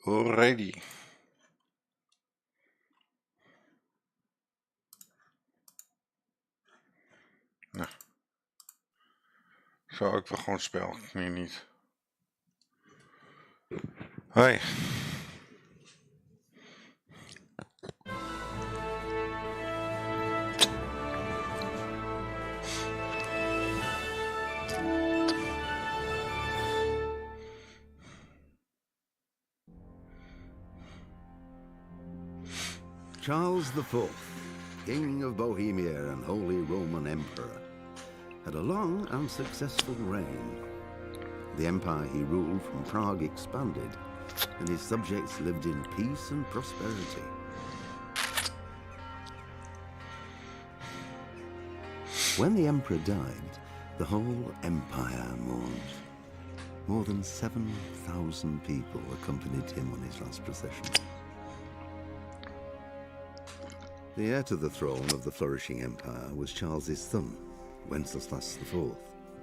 Ready. Nou. Zo, ik wil gewoon spel. Nee, niet. Hoi. Charles IV, King of Bohemia and Holy Roman Emperor, had a long and successful reign. The empire he ruled from Prague expanded, and his subjects lived in peace and prosperity. When the emperor died, the whole empire mourned. More than 7,000 people accompanied him on his last procession. The heir to the throne of the flourishing empire was Charles's son, Wenceslaus IV,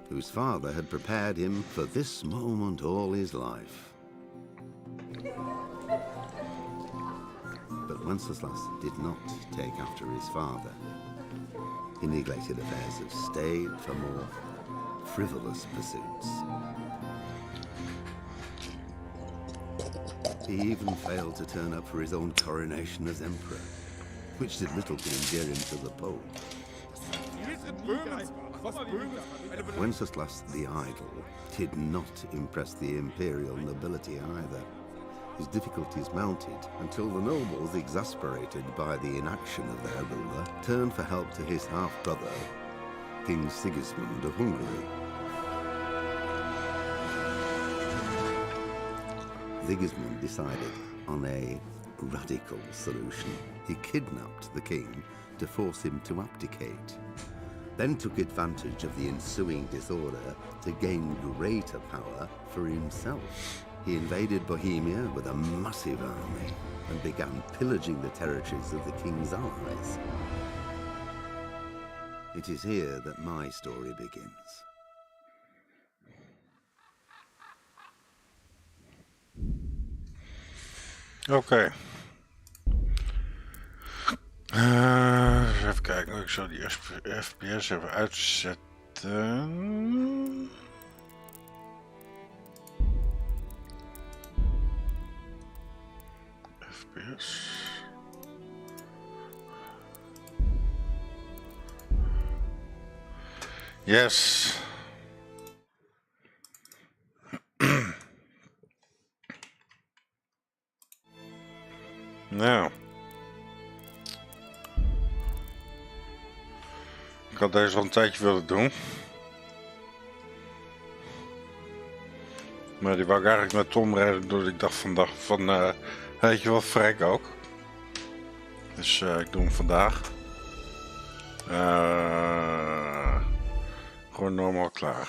whose father had prepared him for this moment all his life. But Wenceslaus did not take after his father. He neglected affairs of state for more frivolous pursuits. He even failed to turn up for his own coronation as emperor, which did little to endear him to the Pope. Wenceslaus the Idle did not impress the imperial nobility either. His difficulties mounted until the nobles, exasperated by the inaction of their ruler, turned for help to his half-brother, King Sigismund of Hungary. Sigismund decided on a radical solution. He kidnapped the king to force him to abdicate, then took advantage of the ensuing disorder to gain greater power for himself. He invaded Bohemia with a massive army and began pillaging the territories of the king's allies. It is here that my story begins. Oké. Even kijken, ik zal die FPS even uitzetten. FPS. Yes. Nou. Ik had deze al een tijdje willen doen. Maar die wou ik eigenlijk met Tom rijden, doordat ik dacht weet je wel, vrek ook. Dus ik doe hem vandaag. Gewoon normaal klaar.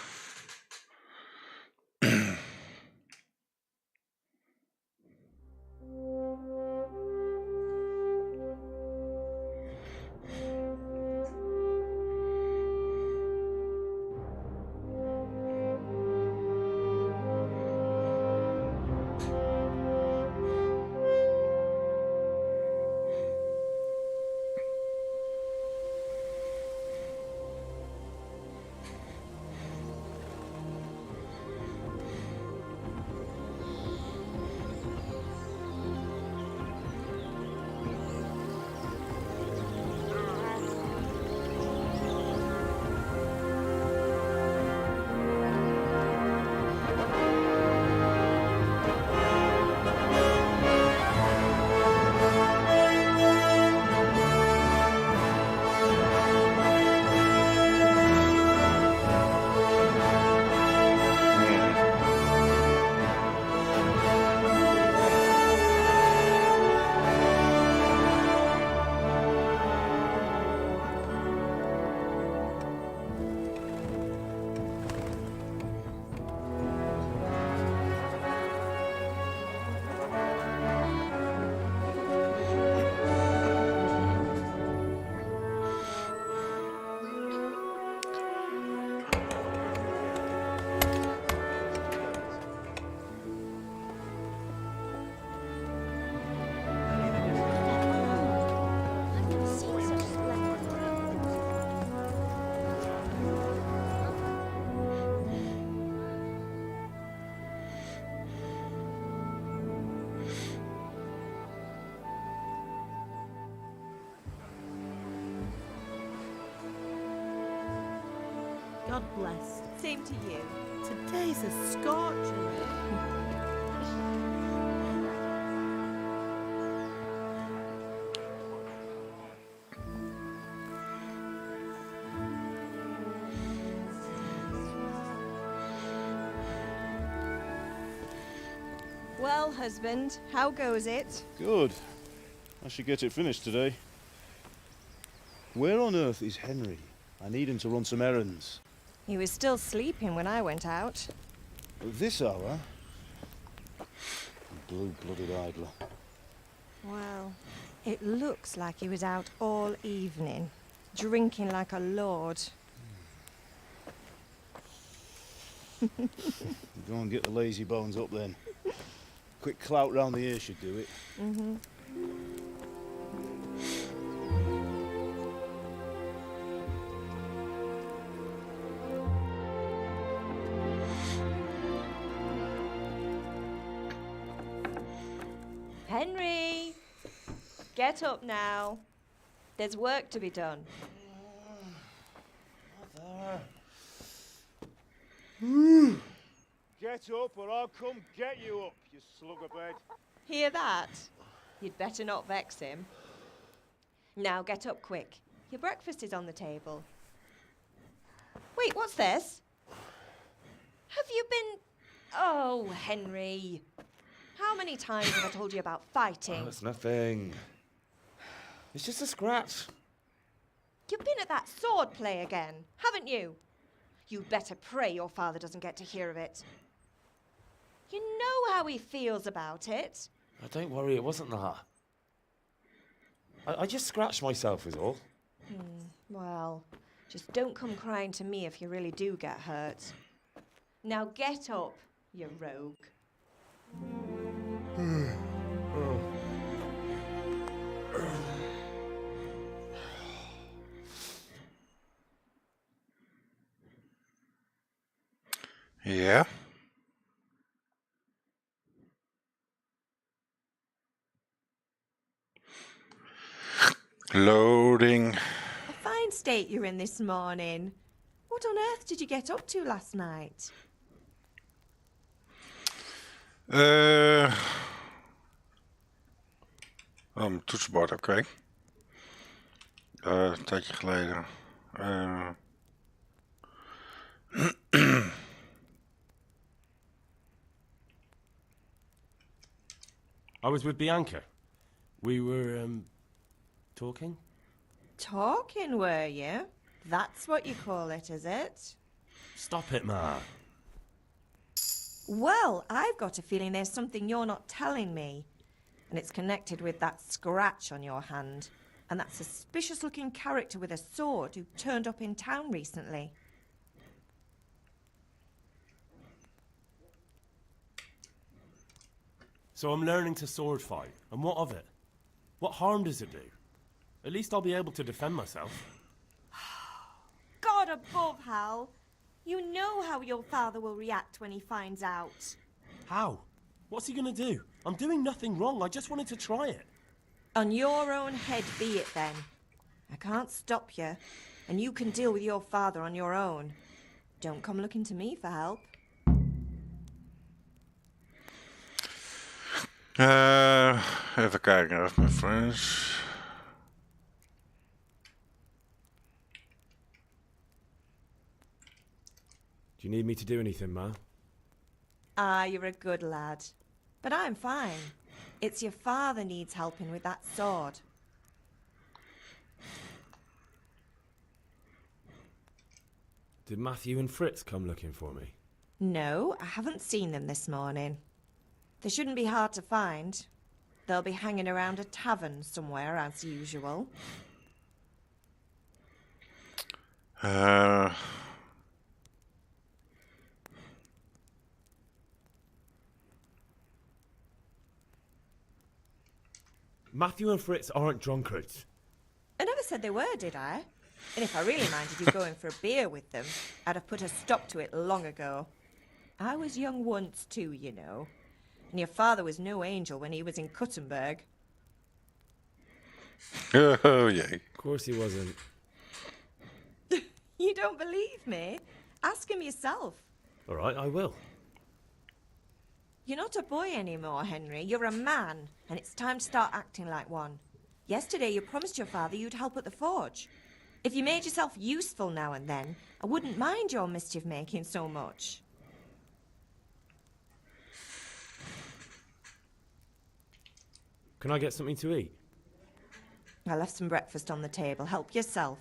God bless. Same to you. Today's a scorcher. Well, husband, how goes it? Good. I should get it finished today. Where on earth is Henry? I need him to run some errands. He was still sleeping when I went out. At this hour? Blue-blooded idler. Well, it looks like he was out all evening, drinking like a lord. Go and get the lazy bones up then. Quick clout round the ear should do it. Mm-hmm. Henry! Get up now. There's work to be done. Get up or I'll come get you up, you slug of bed. Hear that? You'd better not vex him. Now get up quick. Your breakfast is on the table. Wait, what's this? Have you been... Oh, Henry. How many times have I told you about fighting? Oh, it's nothing. It's just a scratch. You've been at that sword play again, haven't you? You'd better pray your father doesn't get to hear of it. You know how he feels about it. Oh, don't worry, it wasn't that. I just scratched myself is all. Well, just don't come crying to me if you really do get hurt. Now get up, you rogue. Ja. Loading. A fine state you're in this morning. What on earth did you get up to last night? Mijn toetsenbord, oké. Een tijdje geleden. I was with Bianca. We were, talking? Talking, were you? That's what you call it, is it? Stop it, Ma. Well, I've got a feeling there's something you're not telling me. And it's connected with that scratch on your hand. And that suspicious-looking character with a sword who turned up in town recently. So I'm learning to sword fight. And what of it? What harm does it do? At least I'll be able to defend myself. God above, Hal. You know how your father will react when he finds out. How? What's he gonna do? I'm doing nothing wrong. I just wanted to try it. On your own head be it then. I can't stop you, and you can deal with your father on your own. Don't come looking to me for help. Even kijken of mijn friends. Do you need me to do anything, Ma? Ah, you're a good lad. But I'm fine. It's your father needs helping with that sword. Did Matthew and Fritz come looking for me? No, I haven't seen them this morning. They shouldn't be hard to find. They'll be hanging around a tavern somewhere as usual. Matthew and Fritz aren't drunkards. I never said they were, did I? And if I really minded you going for a beer with them, I'd have put a stop to it long ago. I was young once too, you know. And your father was no angel when he was in Kuttenberg. Oh, jee. Of course he wasn't. You don't believe me? Ask him yourself. All right, I will. You're not a boy anymore, Henry. You're a man, and it's time to start acting like one. Yesterday you promised your father you'd help at the forge. If you made yourself useful now and then, I wouldn't mind your mischief-making so much. Can I get something to eat? I left some breakfast on the table. Help yourself.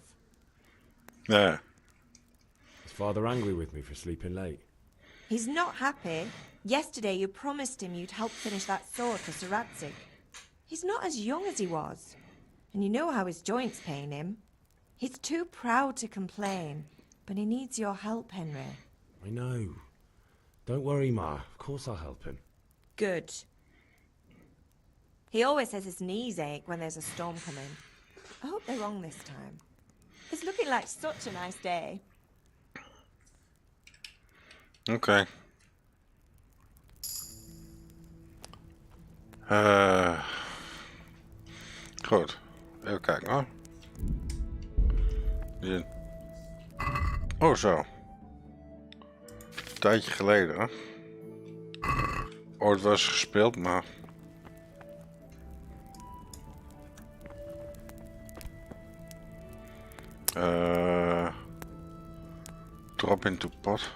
Yeah. Is Father angry with me for sleeping late? He's not happy. Yesterday you promised him you'd help finish that sword for Sir Radzig. He's not as young as he was. And you know how his joints pain him. He's too proud to complain. But he needs your help, Henry. I know. Don't worry, Ma. Of course I'll help him. Good. He always says his knees ache when there's a storm coming. I hope they're wrong this time. It's looking like such a nice day. Oké. Goed. Even kijken hoor. Oh zo. Een tijdje geleden. Hè? Ooit was gespeeld, maar... Drop into pot.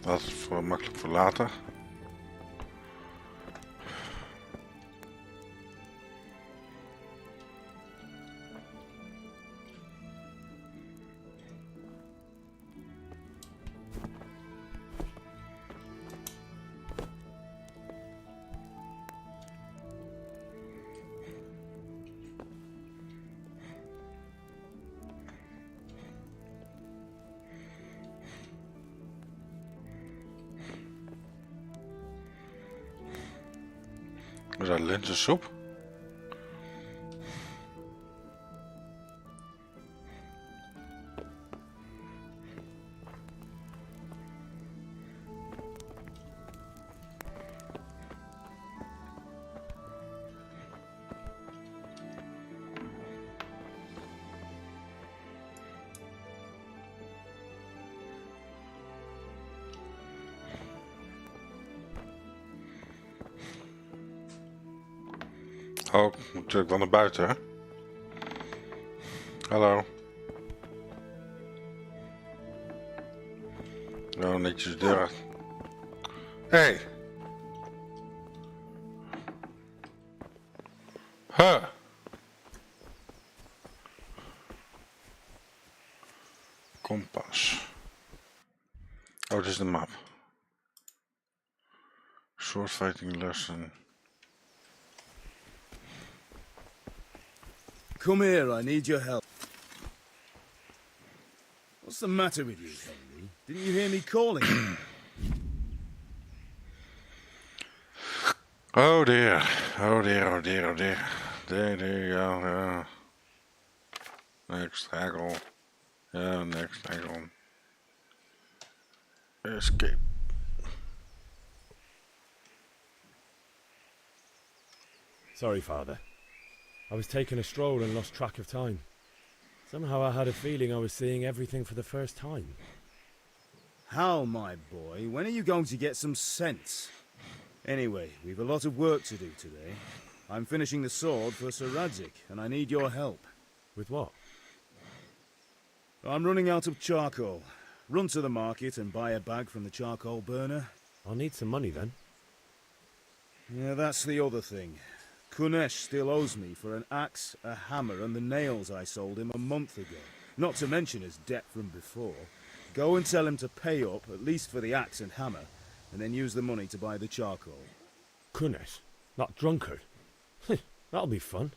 Dat is voor, makkelijk voor later. Is dat linzensoep? Oh, ik moet natuurlijk wel naar buiten, hè? Hallo. Oh, netjes de deur uit. Hey! Huh! Kompas. Oh, dit is de map. Sword fighting lesson. Come here, I need your help. What's the matter with you, Henry? Didn't you hear me calling you? Oh dear. Oh dear, oh dear, oh dear. Dear, yeah. Next haggle. Yeah, next haggle. Escape. Sorry, Father. I was taking a stroll and lost track of time. Somehow I had a feeling I was seeing everything for the first time. How, my boy? When are you going to get some sense? Anyway, we've a lot of work to do today. I'm finishing the sword for Sir Radzig, and I need your help. With what? I'm running out of charcoal. Run to the market and buy a bag from the charcoal burner. I'll need some money then. Yeah, that's the other thing. Kunesh still owes me for an axe, a hammer, and the nails I sold him a month ago. Not to mention his debt from before. Go and tell him to pay up, at least for the axe and hammer, and then use the money to buy the charcoal. Kunesh? That drunkard? That'll be fun.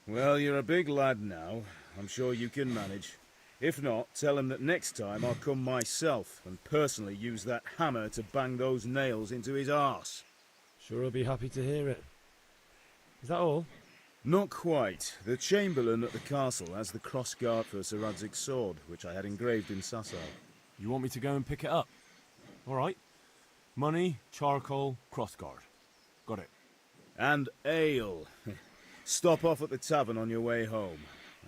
Well, you're a big lad now. I'm sure you can manage. If not, tell him that next time I'll come myself and personally use that hammer to bang those nails into his arse. Sure he'll be happy to hear it. Is that all? Not quite. The Chamberlain at the castle has the cross-guard for Sir Radzig's sword, which I had engraved in Sázavou. You want me to go and pick it up? All right. Money, charcoal, crossguard. Got it. And ale. Stop off at the tavern on your way home.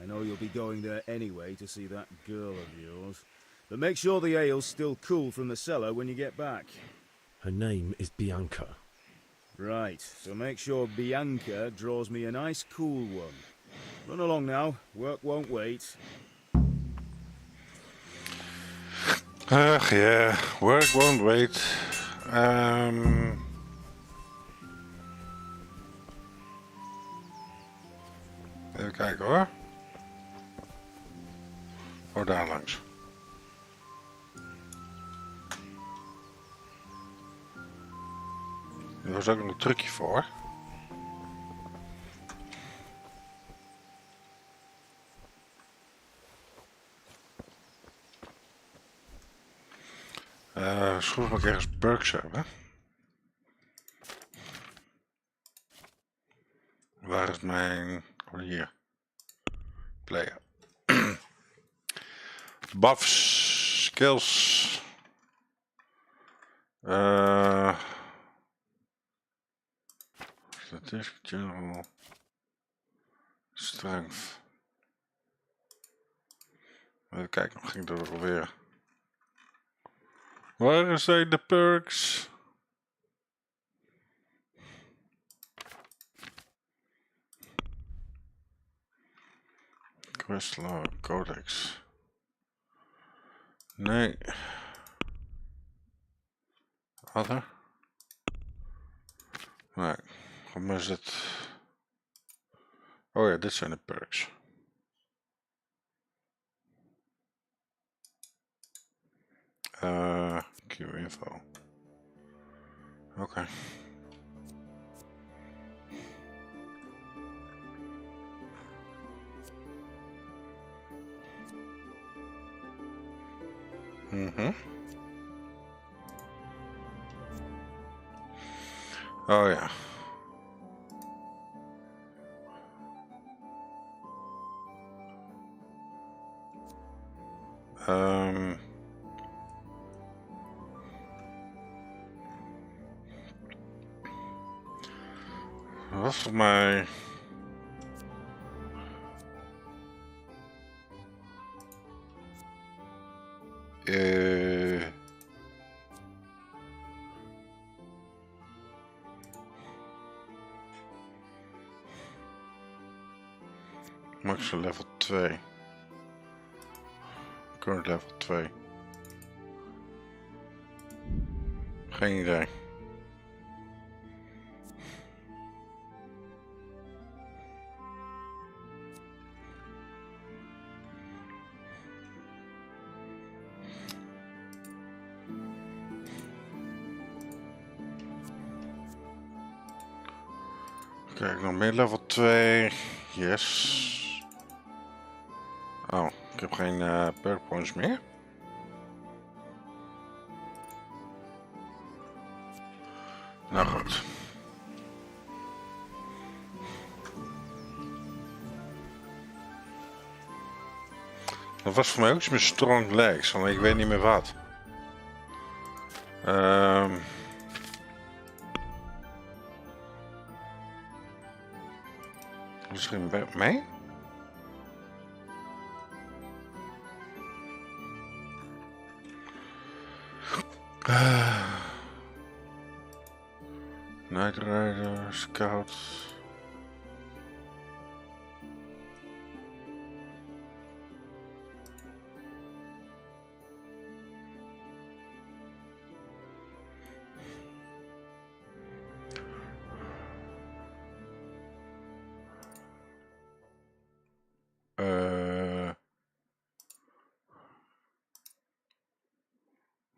I know you'll be going there anyway to see that girl of yours. But make sure the ale's still cool from the cellar when you get back. Her name is Bianca. Right, so make sure Bianca draws me a nice cool one. Run along now, work won't wait. Ach ja, work won't wait. Even kijken hoor. Oh, daar langs. Er was ook nog een trucje voor. Schroef moet ik ergens perks hebben. Waar is mijn... Oh, hier. Player. Buffs. Skills. Statistic General. Strength. Even kijken, nog ging ik dat alweer. Waar zijn de perks? Quest Law Codex. Nee. Other? Nee. Waarom is het? Oh ja, dit zijn de perks. Q-info. Oké. Oh ja. Wat voor mij... Max level 2. Current level 2. Geen idee. Kijk, nog meer level 2. Yes. Oh, ik heb geen perk points meer. Nou goed. Dat was voor mij ook iets met strong legs, want ik weet niet meer wat. Misschien mee? Night Rider, Scout.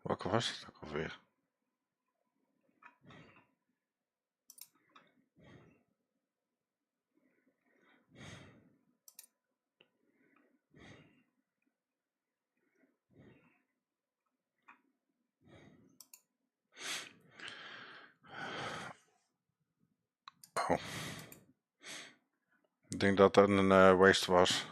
Welke was het ook alweer? Oh. Ik denk dat dat een waste was.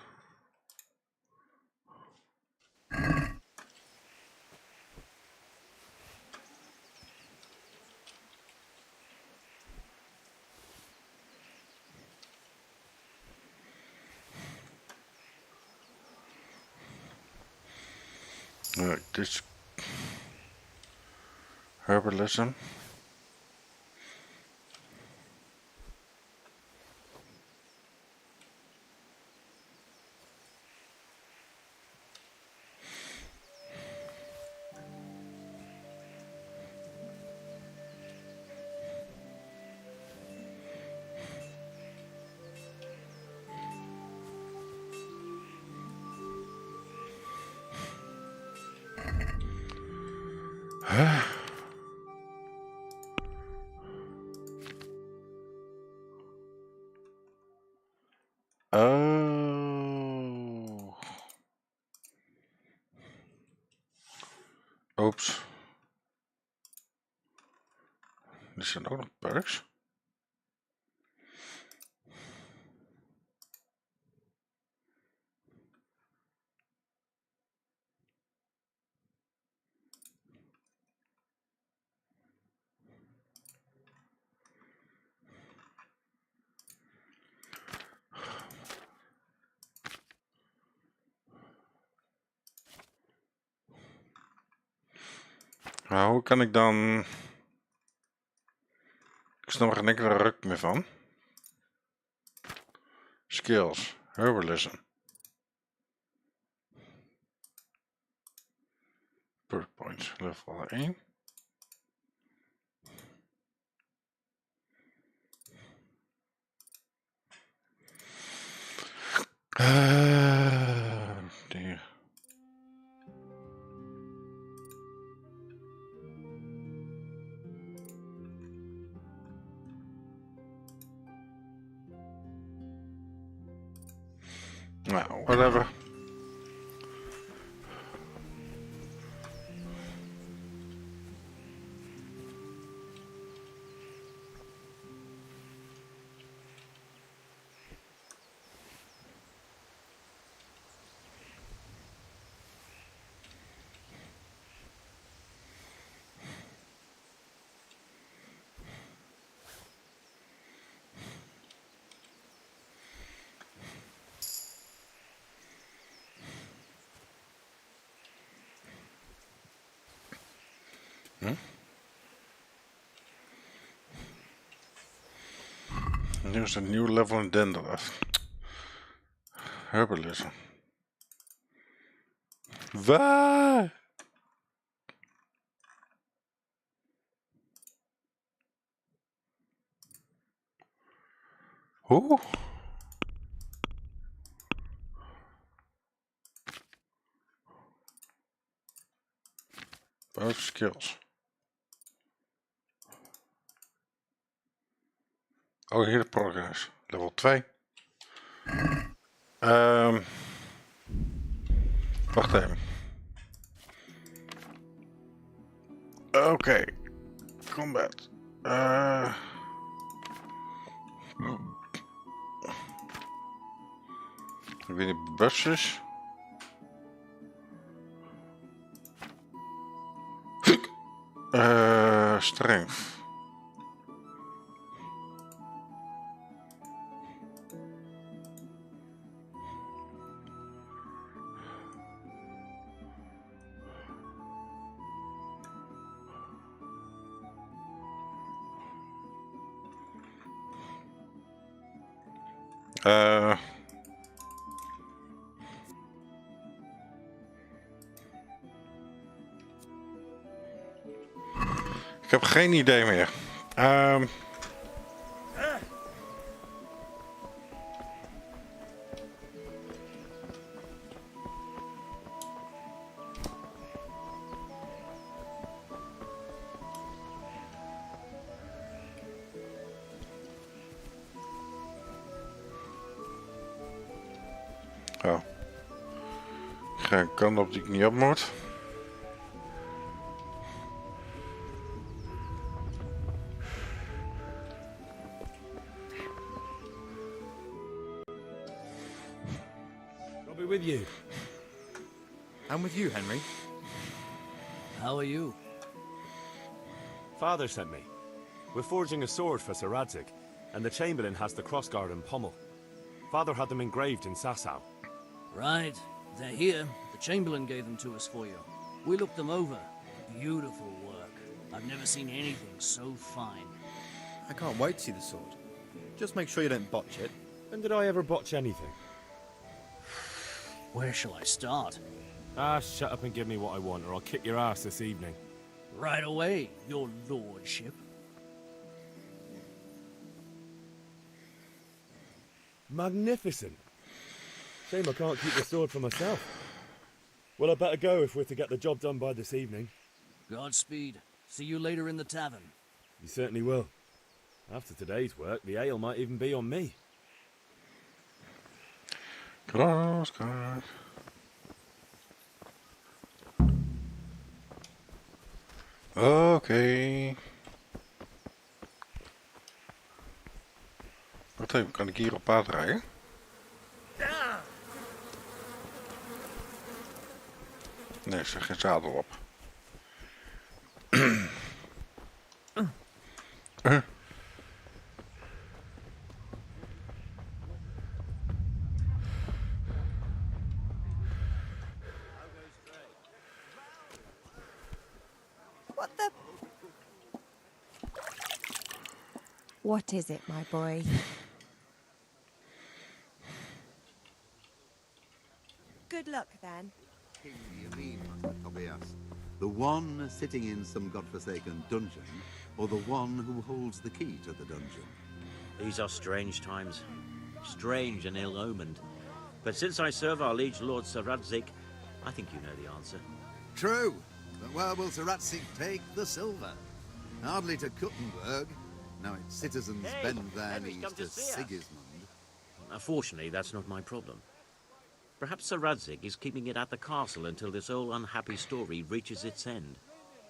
This herbalism. Oh. Oeps. Er zijn ook nog perks. Nou, hoe kan ik dan... Ik snap er geen enkele ruk meer van. Skills. Herbalism. Perk points. Level 1. Die. Nou, whatever. Nu is een nieuw level in Dendref. Herbalism. Waar? Hoe? Both skills. Oh, hier de progress. Level 2. Wacht even. Oké. Combat. Weer de busjes. Strength. Ik heb geen idee meer. Oh. Ik ga een kant op die ik niet op moet. With you. I'm with you, Henry. How are you? Father sent me. We're forging a sword for Sir Radzig, and the Chamberlain has the crossguard and pommel. Father had them engraved in Sázavou. Right. They're here. The Chamberlain gave them to us for you. We looked them over. Beautiful work. I've never seen anything so fine. I can't wait to see the sword. Just make sure you don't botch it. When did I ever botch anything? Where shall I start? Ah, shut up and give me what I want, or I'll kick your ass this evening. Right away, your lordship. Magnificent. Shame I can't keep the sword for myself. Well, I better go if we're to get the job done by this evening. Godspeed. See you later in the tavern. You certainly will. After today's work, the ale might even be on me. Close. Oké. Wacht even, kan ik hier op paard rijden? Nee, er zit geen zadel op. What the... What is it, my boy? Good luck, then. King do you mean, Master Tobias? The one sitting in some godforsaken dungeon, or the one who holds the key to the dungeon? These are strange times. Strange and ill-omened. But since I serve our liege lord Sir Radzig, I think you know the answer. True. But where will Sir Radzig take the silver? Hardly to Kuttenberg. Now its citizens bend their Henry's knees come to to see us. Sigismund. Fortunately, that's not my problem. Perhaps Sir Radzig is keeping it at the castle until this old unhappy story reaches its end.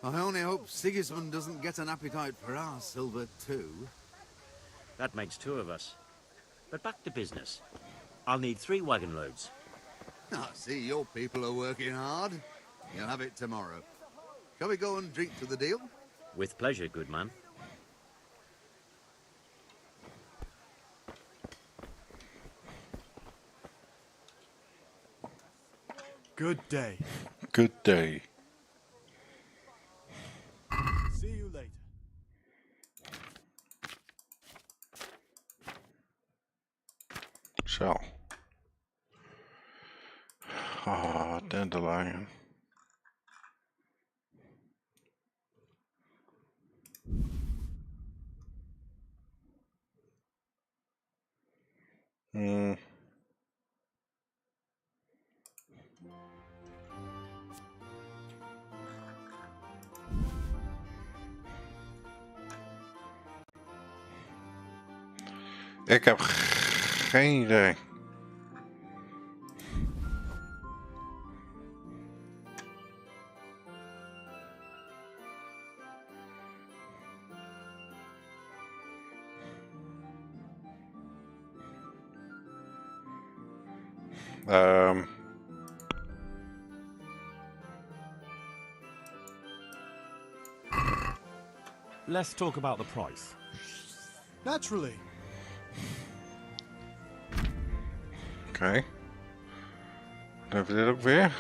I only hope Sigismund doesn't get an appetite for our silver too. That makes two of us. But back to business. I'll need 3 wagon loads. I see your people are working hard. You'll have it tomorrow. Shall we go and drink to the deal? With pleasure, good man. Good day. Good day. See you later. Zo. Ah, dandelion. Ik heb geen idee. Let's talk about the price. Naturally. Oké. Dan hebben we dit ook weer.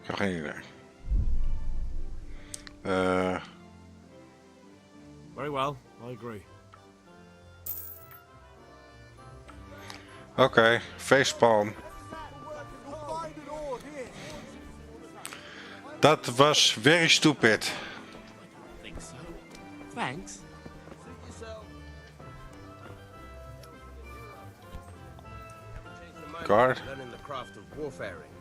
Ik heb geen idee. Very well, I agree. Oké, facepalm. Dat was very stupid. I think so. Thanks. Guard. Learning the craft of warfaring.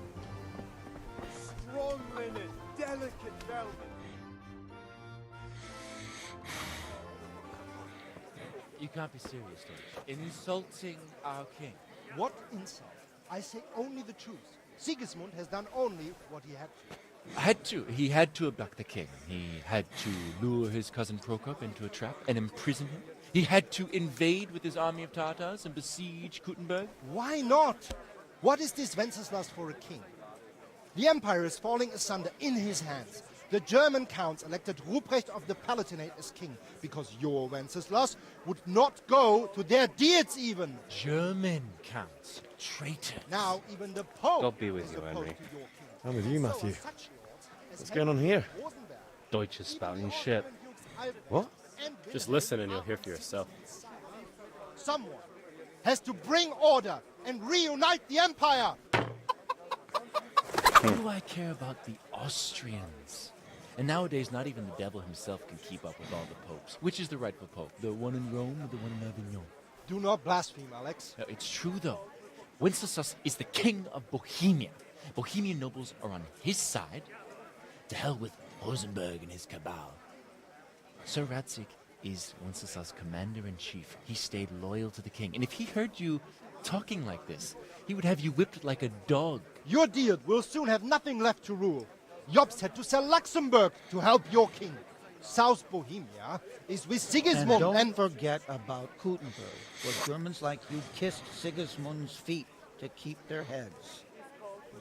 Strong linen, delicate velvet. You can't be serious, Dutch. Insulting our king. What insult? I say only the truth. Sigismund has done only what he had to. He had to abduct the king. He had to lure his cousin Prokop into a trap and imprison him. He had to invade with his army of Tatars and besiege Kuttenberg. Why not? What is this Wenceslaus for a king? The empire is falling asunder in his hands. The German counts elected Ruprecht of the Palatinate as king because your Wenceslaus would not go to their deeds even. German counts. Traitor. Now even the Pope God be with is you, opposed Henry. to your king. I'm with you, So Matthew. are such lords as What's going on here? Rosenberg, Deutsch is spouting shit. What? and Just listen and you'll hear for yourself. Someone has to bring order and reunite the empire. What do I care about the Austrians? And nowadays, not even the devil himself can keep up with all the popes. Which is the rightful pope? The one in Rome or the one in Avignon? Do not blaspheme, Alex. No, it's true, though. Wenceslaus is the king of Bohemia. Bohemian nobles are on his side. To hell with Rosenberg and his cabal. Sir Radzik is Wenceslaus' commander-in-chief. He stayed loyal to the king. And if he heard you talking like this, he would have you whipped like a dog. Your deed will soon have nothing left to rule. Jobst had to sell Luxembourg to help your king. South Bohemia is with Sigismund And don't forget about Kuttenberg, where Germans like you kissed Sigismund's feet to keep their heads.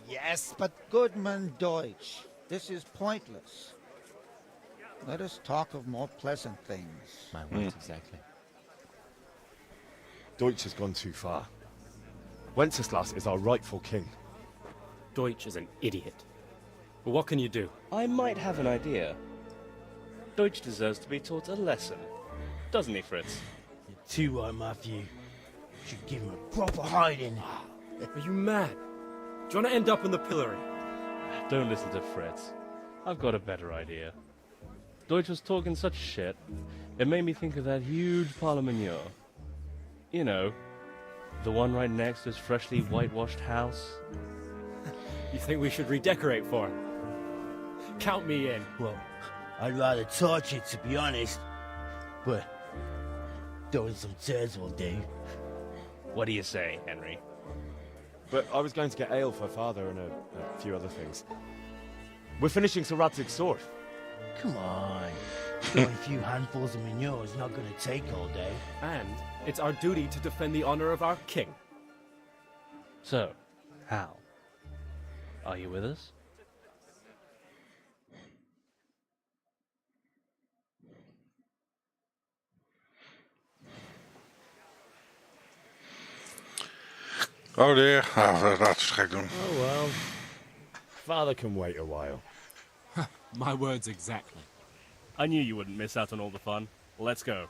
Yes, but Goodman Deutsch, this is pointless. Let us talk of more pleasant things. My words, exactly. Deutsch has gone too far. Wenceslaus is our rightful king. Deutsch is an idiot. But what can you do? I might have an idea. Deutsch deserves to be taught a lesson. Doesn't he, Fritz? You're too right, Matthew. Should give him a proper hiding. Are you mad? Do you want to end up in the pillory? Don't listen to Fritz. I've got a better idea. Deutsch was talking such shit, it made me think of that huge parliament. You know, the one right next to his freshly whitewashed house. You think we should redecorate for him? Count me in. Well, I'd rather torch it, to be honest. But throwing some tears will do. What do you say, Henry? But I was going to get ale for father and a few other things. We're finishing Sir Radzig's sword. Come on. Throwing a few handfuls of manure is not going to take all day. And it's our duty to defend the honor of our king. So, Hal, are you with us? Oh dear. Nou, laten we gek doen. Oh well. Father can wait a while. My words exactly. I knew you wouldn't miss out on all the fun. Let's go.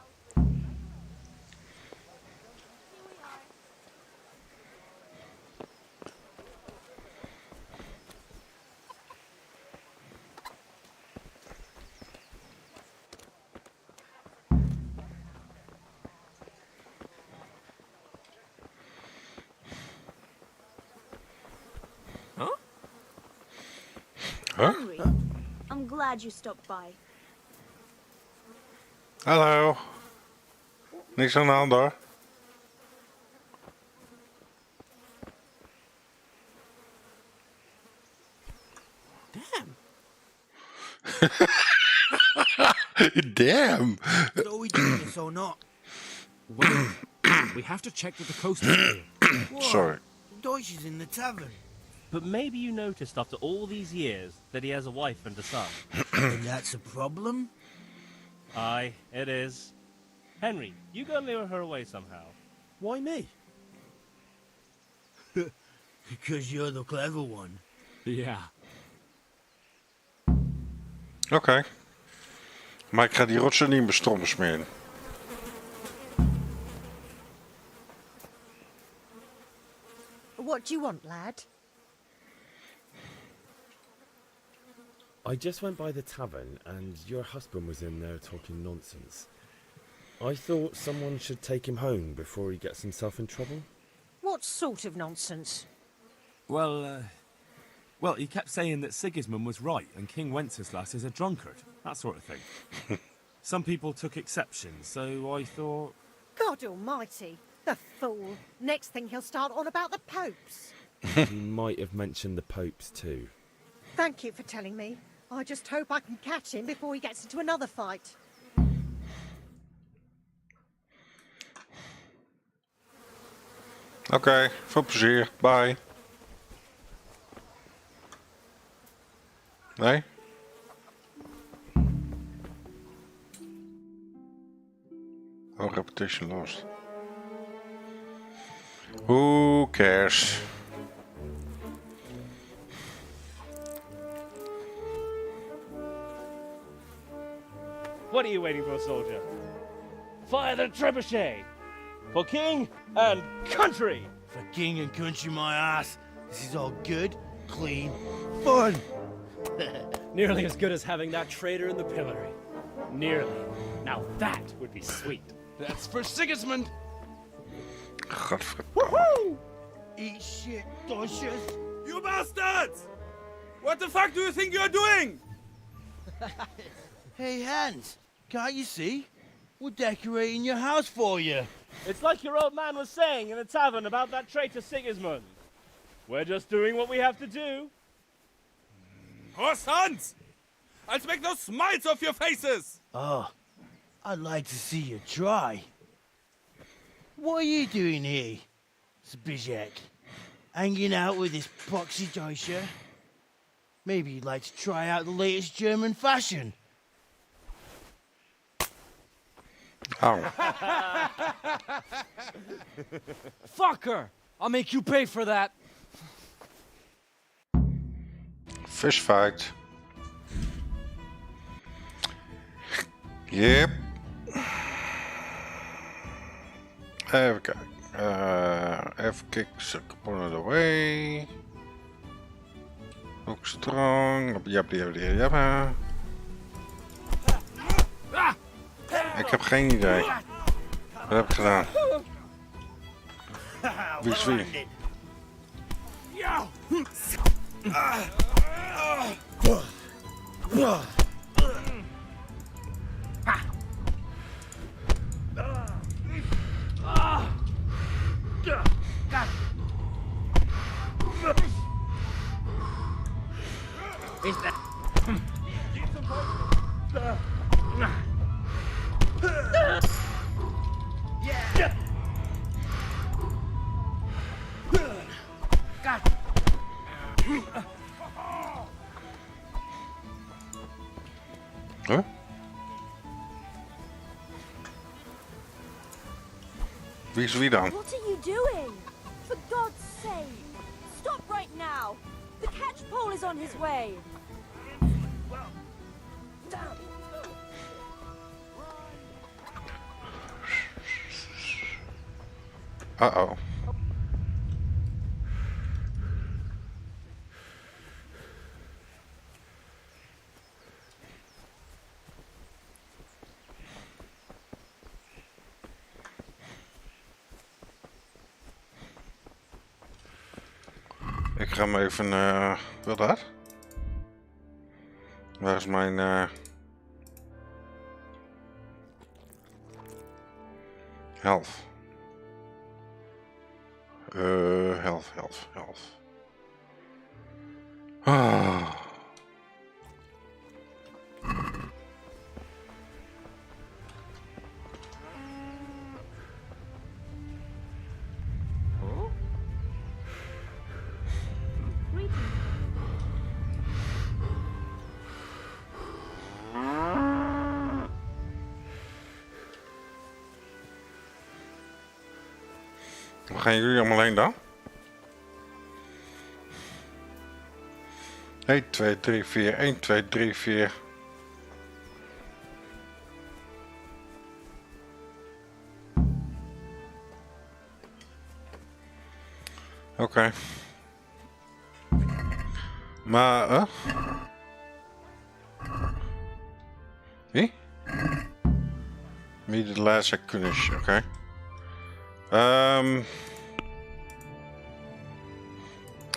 Henry, I'm glad you stopped by. Hallo. Niks aan de hand hoor. Damn. Damn. So are we doing this or not? Wait. We have to check that the coast is clear. What? Sorry. Deutsch is in the tavern. But maybe you noticed after all these years that he has a wife and a son. And that's a problem? Aye, it is. Henry, you go lure her away somehow. Why me? Because you're the clever one. Yeah. Oké. Maar ik ga die rotsen niet in mijn strompel smeren. What do you want, lad? I just went by the tavern and your husband was in there talking nonsense. I thought someone should take him home before he gets himself in trouble. What sort of nonsense? Well, he kept saying that Sigismund was right and King Wenceslaus is a drunkard. That sort of thing. Some people took exception, so I thought... God almighty, the fool. Next thing he'll start on about the popes. He might have mentioned the popes too. Thank you for telling me. I just hope I can catch him before he gets into another fight. Oké, veel plezier. Bye. Nee? Oh, repetition lost. Who cares? What are you waiting for, soldier? Fire the trebuchet! For king and country! For king and country, my ass. This is all good, clean, fun. Nearly as good as having that traitor in the pillory. Nearly. Now that would be sweet. That's for Sigismund. Godverdomme. Eat shit, Dodgers. You bastards! What the fuck do you think you're doing? Hey, Hans, can't you see? We're decorating your house for you. It's like your old man was saying in the tavern about that traitor Sigismund. We're just doing what we have to do. Horse sons! I'll make those smiles off your faces! Oh, I'd like to see you try. What are you doing here, Zbigniew? Hanging out with this proxy Deutscher? Maybe you'd like to try out the latest German fashion. Ow. Fucker! I'll make you pay for that. Fish fight. Yep. Even kijken. Even kick component away. Ook strong. Jap. Ik heb geen idee. Wat heb ik gedaan? Wie is wie? Is that? Huh? Wie is wie dan? What are you doing? For God's sake! Stop right now! The catch pole is on his way! Uh-oh. Ik ga hem even, wil dat? Waar is mijn, health? Health. Ah. Waar gaan jullie allemaal heen dan? 1, 2, 3, 4, 1, 2, 3, 4. Oké. Maar, Wie? Wie de laatste kunnen, oké.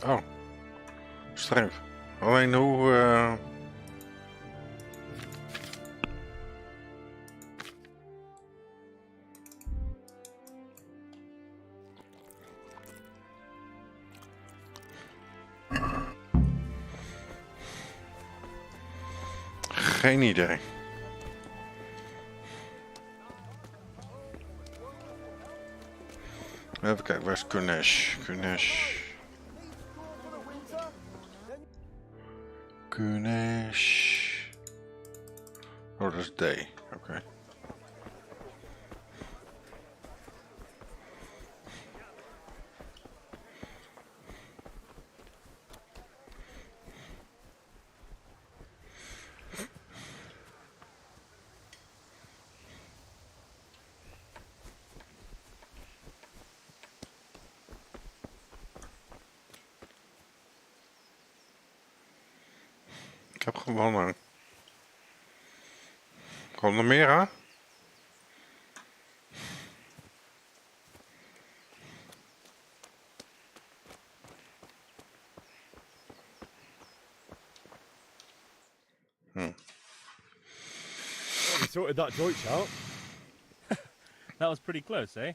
Oh. Streng. Alleen hoe, Geen idee. Even kijken, waar is Kunesh? Oh, dat is D. Oké. Ik heb gewonnen. Komt er meer aan? Well, we sorted that Deutsch out. That was pretty close, eh?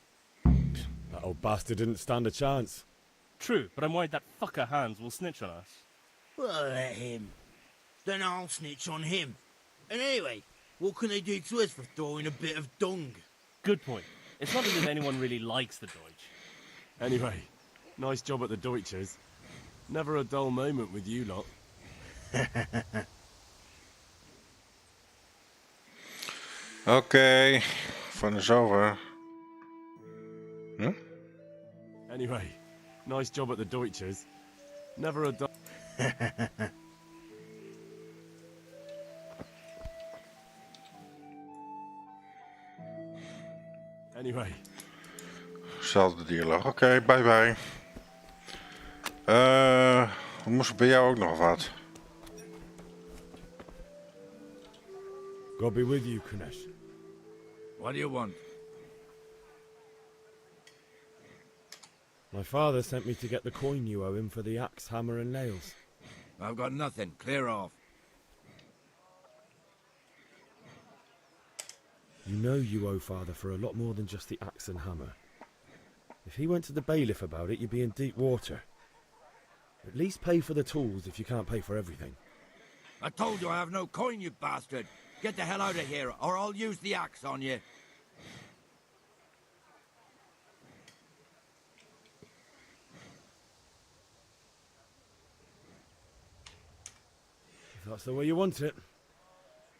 That old bastard didn't stand a chance. True, but I'm worried that fucker Hans will snitch on us. Well, let him. Then I'll snitch on him. And anyway, what can they do to us for throwing a bit of dung? Good point. It's not as if anyone really likes the Deutsch. Anyway, nice job at the Deutschers. Never a dull moment with you lot. Oké, van is over. Hm? Anyway, nice job at the Deutschers. Never a dull... Anyway. Zelfde dialoog. Oké, bye bye. Moest bij jou ook nog wat? God be with you, Konesh. What do you want? My father sent me to get the coin you owe him for the axe, hammer and nails. I've got nothing. Clear off. You know you owe father for a lot more than just the axe and hammer. If he went to the bailiff about it, you'd be in deep water. At least pay for the tools if you can't pay for everything. I told you I have no coin, you bastard. Get the hell out of here, or I'll use the axe on you. If that's the way you want it.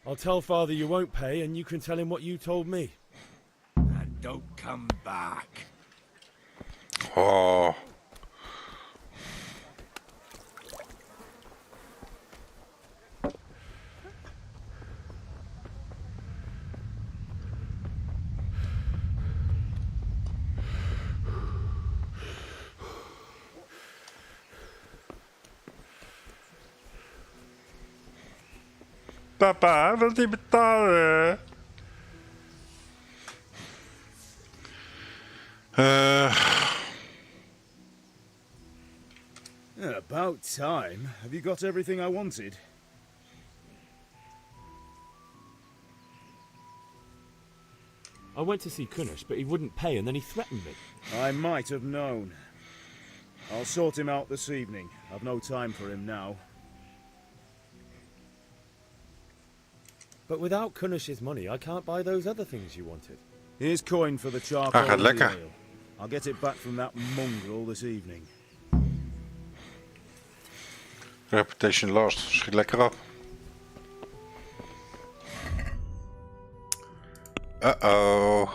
I'll tell father you won't pay, and you can tell him what you told me. And don't come back. Oh. Papa, wilt hij betalen? About time. Have you got everything I wanted? I went to see Konesh, but he wouldn't pay, and then he threatened me. I might have known. I'll sort him out this evening. I've no time for him now. But without Konesh's money, I can't buy those other things you wanted. Here's coin for the charcoal gaat and the lekker. ale. I'll get it back from that mongrel this evening. Reputation lost. Schiet lekker op. Uh-oh.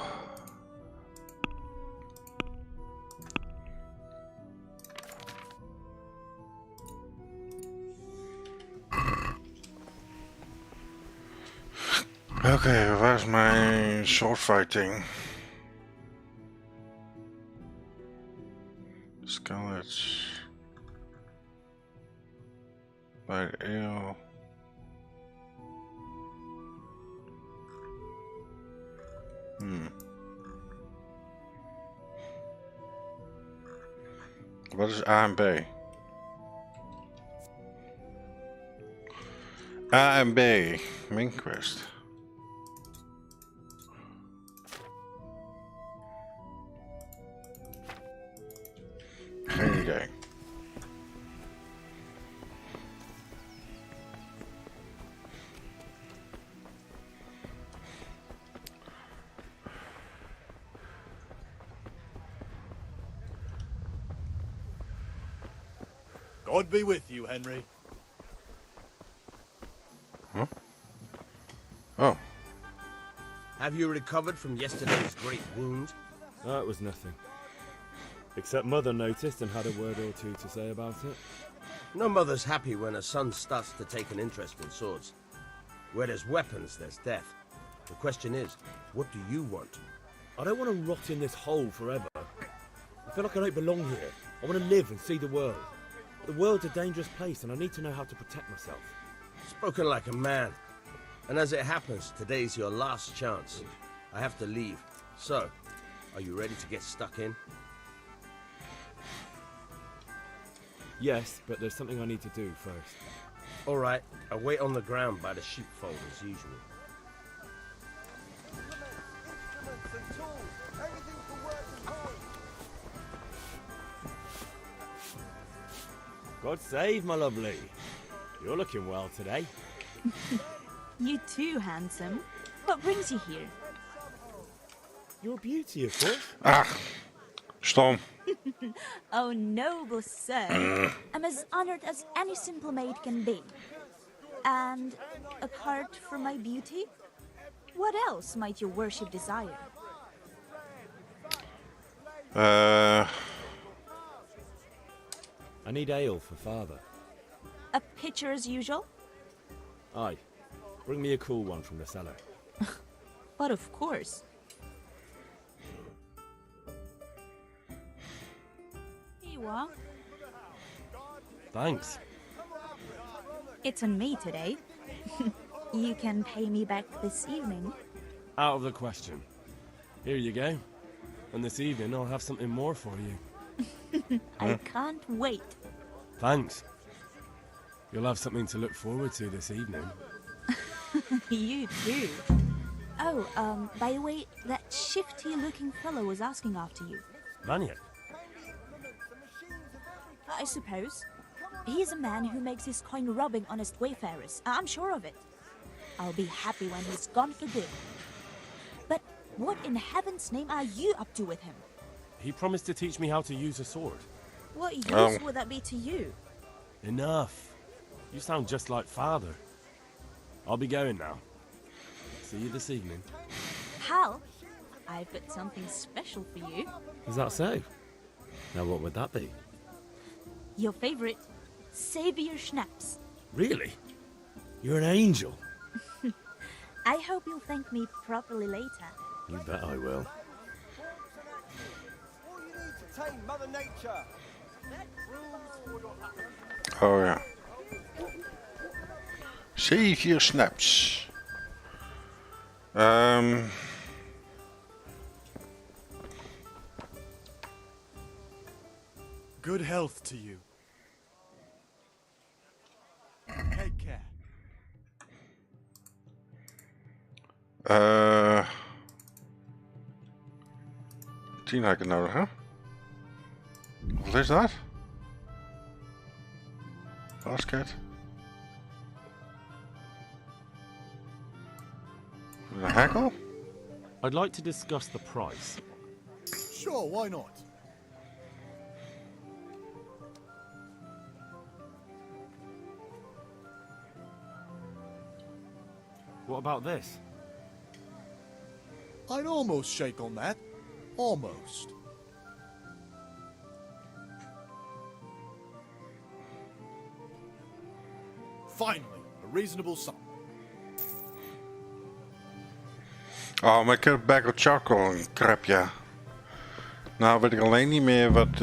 Oké, waar is mijn swordfighting? Skeletons. Bij de eeuw. Wat is A en B? A en B. Main quest. Geen idee. God be with you, Henry. Huh? Oh. Have you recovered from yesterday's great wound? That was nothing. Except Mother noticed and had a word or two to say about it. No mother's happy when a son starts to take an interest in swords. Where there's weapons, there's death. The question is, what do you want? I don't want to rot in this hole forever. I feel like I don't belong here. I want to live and see the world. The world's a dangerous place and I need to know how to protect myself. Spoken like a man. And as it happens, today's your last chance. I have to leave. So, are you ready to get stuck in? Yes, but there's something I need to do first. All right, I'll wait on the ground by the sheepfold as usual. God save, my lovely. You're looking well today. You too, handsome. What brings you here? Your beauty, of course. Ach, stom. Oh, noble sir. I'm as honored as any simple maid can be. And apart from my beauty, what else might your worship desire? I need ale for father. A pitcher as usual? Aye. Bring me a cool one from the cellar. But of course. Here you are. Thanks. It's on me today. You can pay me back this evening. Out of the question. Here you go. And this evening I'll have something more for you. I can't wait. Thanks. You'll have something to look forward to this evening. You too. Oh, by the way, that shifty-looking fellow was asking after you. Vanya? I suppose. He's a man who makes his coin robbing honest wayfarers. I'm sure of it. I'll be happy when he's gone for good. But what in heaven's name are you up to with him? He promised to teach me how to use a sword. What use would that be to you? Enough. You sound just like father. I'll be going now. See you this evening. Hal, I've got something special for you. Is that so? Now what would that be? Your favorite, Savior Schnapps. Really? You're an angel. I hope you'll thank me properly later. You bet I will. Mother Nature. Oh ja. Savior snaps. Good health to you. Take care. 10 had ik nodig, hè? Wat is dat? Basket. Een hekkel? I'd like to discuss the price. Sure, why not? What about this? I'd almost shake on that. Almost. Finally, a reasonable sum. Oh, maar ik heb bag of charcoal, een crap, ja. Nou weet ik alleen niet meer wat...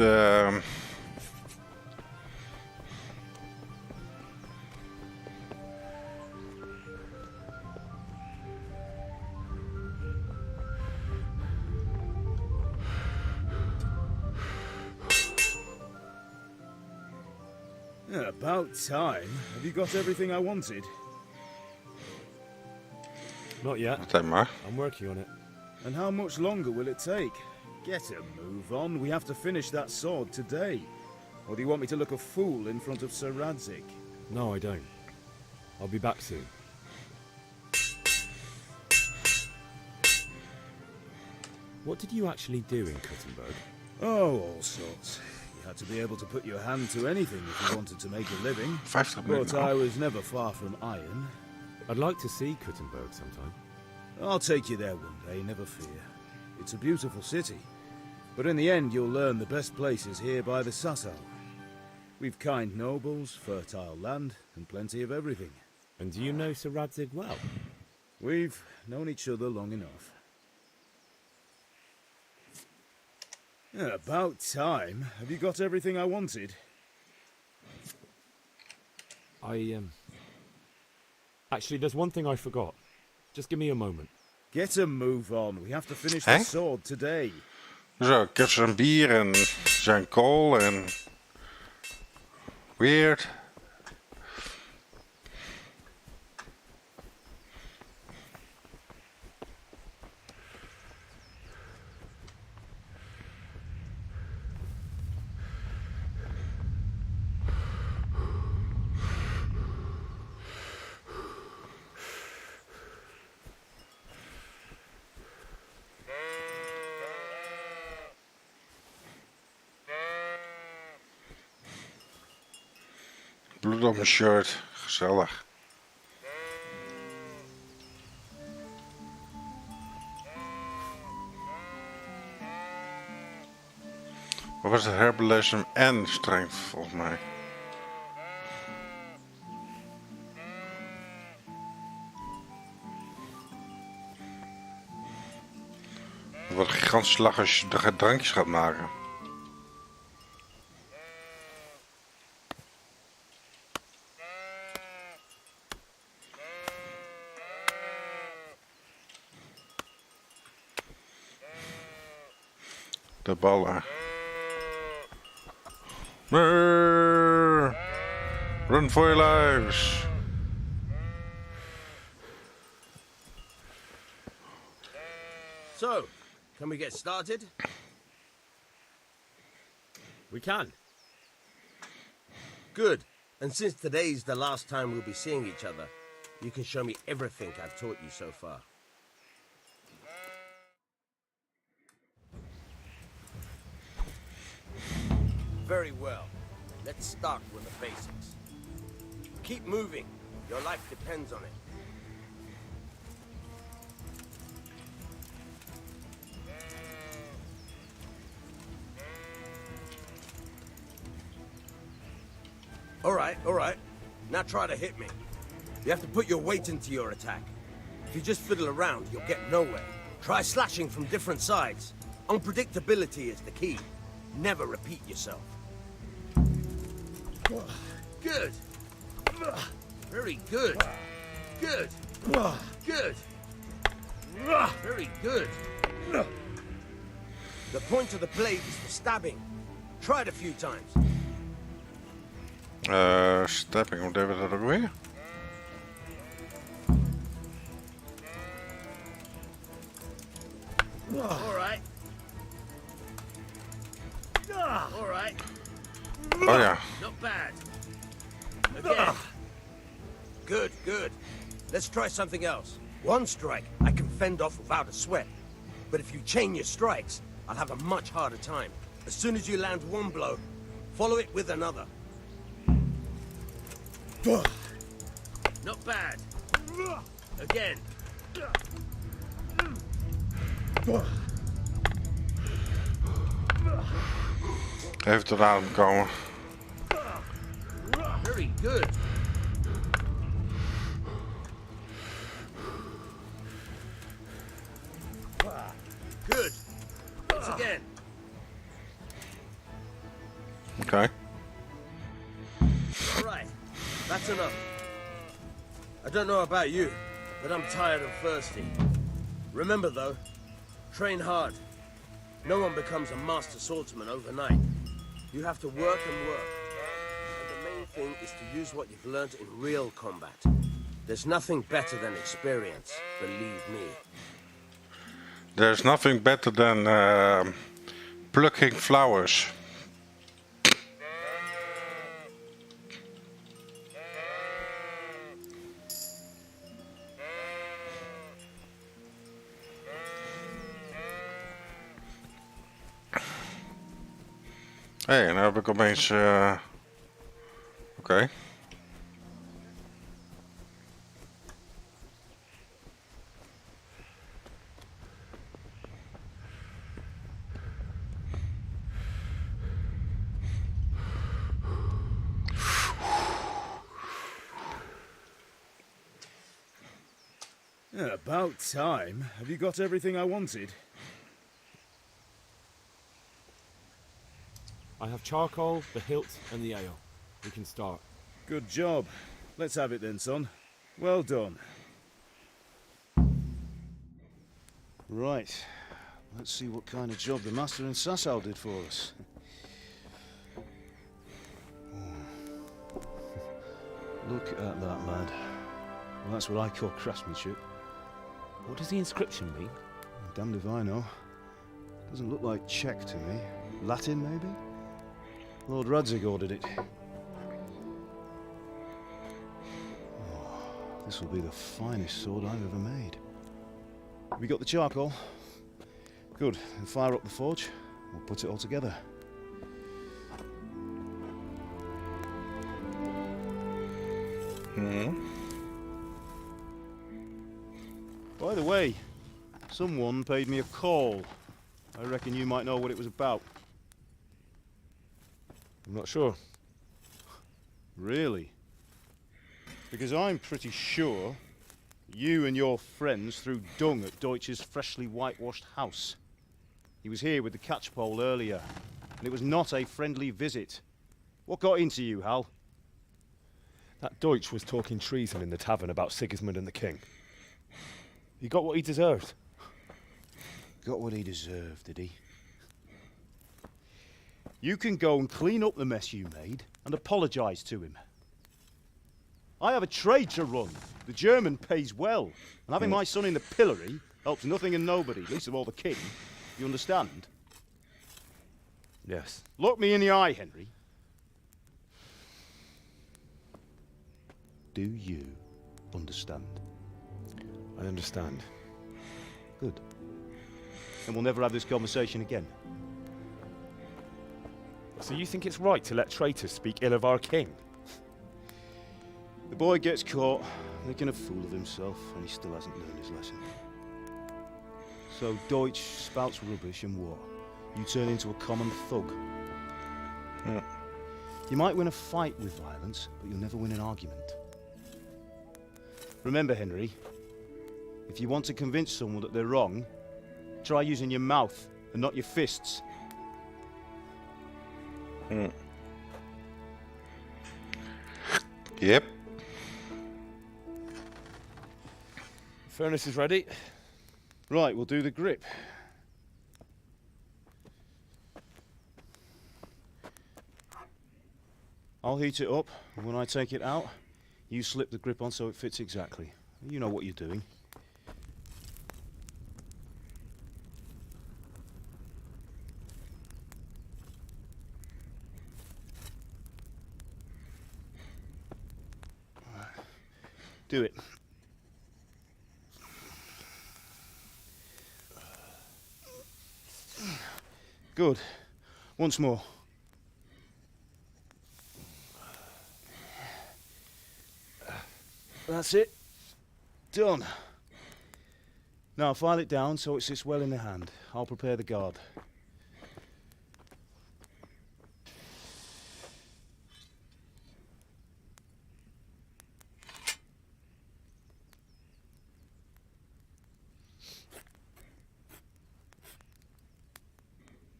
About time. Have you got everything I wanted? Not yet. I'm working on it. And how much longer will it take? Get a move on. We have to finish that sword today. Or do you want me to look a fool in front of Sir Radzik? No, I don't. I'll be back soon. What did you actually do in Kuttenberg? Oh, all sorts. You had to be able to put your hand to anything if you wanted to make a living. But I was never far from iron. I'd like to see Kuttenberg sometime. I'll take you there one day, never fear. It's a beautiful city. But in the end, you'll learn the best places here by the Sázavou. We've kind nobles, fertile land, and plenty of everything. And do you know Sir Radzik well? We've known each other long enough. About time. Have you got everything I wanted? Actually, there's one thing I forgot. Just give me a moment. Get a move on. We have to finish Hè? the sword today. Zo, ik heb zijn bier en zijn kool en... Weird. Bloed op mijn shirt. Gezellig. Wat was het? Herbelezen en strength volgens mij. Het wordt een gigantische slag als je de drankjes gaat maken. De ballen. Run for your lives. So, can we get started? We can. Good. And since today's the last time we'll be seeing each other, you can show me everything I've taught you so far. Very well. Let's start with the basics. Keep moving. Your life depends on it. All right. Now try to hit me. You have to put your weight into your attack. If you just fiddle around, you'll get nowhere. Try slashing from different sides. Unpredictability is the key. Never repeat yourself. Good. Very good. Good. Good. Very good. The point of the blade is for stabbing. Try it a few times. Stabbing, hoe deden we dat ook weer? Alright. Alright. Oh ja. Not bad. Again. Good, good. Let's try something else. One strike I can fend off without a sweat. But if you chain your strikes, I'll have a much harder time. As soon as you land one blow, follow it with another. Not bad. Again. Even tot adem komen. Very good. Good. Once again. Okay. All right. That's enough. I don't know about you, but I'm tired and thirsty. Remember though, train hard. No one becomes a master swordsman overnight. You have to work and work. And the main thing is to use what you've learned in real combat. There's nothing better than experience, believe me. There's nothing better than plucking flowers. Hé, nou heb ik opeens... Oké. Yeah, about time. Have you got everything I wanted? I have charcoal, the hilt, and the ale. We can start. Good job. Let's have it then, son. Well done. Right. Let's see what kind of job the master in Sázavou did for us. Look at that, lad. Well, that's what I call craftsmanship. What does the inscription mean? Damned if I know. Doesn't look like Czech to me. Latin, maybe? Lord Radzig ordered it. Oh, this will be the finest sword I've ever made. Have we got the charcoal? Good. Then fire up the forge. We'll put it all together. By the way, someone paid me a call. I reckon you might know what it was about. I'm not sure. Really? Because I'm pretty sure you and your friends threw dung at Deutsch's freshly whitewashed house. He was here with the catchpole earlier, and it was not a friendly visit. What got into you, Hal? That Deutsch was talking treason in the tavern about Sigismund and the king. He got what he deserved. Got what he deserved, did he? You can go and clean up the mess you made and apologise to him. I have a trade to run. The German pays well. And having my son in the pillory helps nothing and nobody, least of all the king. You understand? Yes. Look me in the eye, Henry. Do you understand? I understand. Good. And we'll never have this conversation again. So you think it's right to let traitors speak ill of our king? The boy gets caught, making a fool of himself, and he still hasn't learned his lesson. So Deutsch spouts rubbish, and what? You turn into a common thug. You might win a fight with violence, but you'll never win an argument. Remember, Henry, if you want to convince someone that they're wrong, try using your mouth and not your fists. Yep. Furnace is ready. Right, we'll do the grip. I'll heat it up, and when I take it out, you slip the grip on so it fits exactly. You know what you're doing. Do it. Good. Once more. That's it. Done. Now file it down so it sits well in the hand. I'll prepare the guard.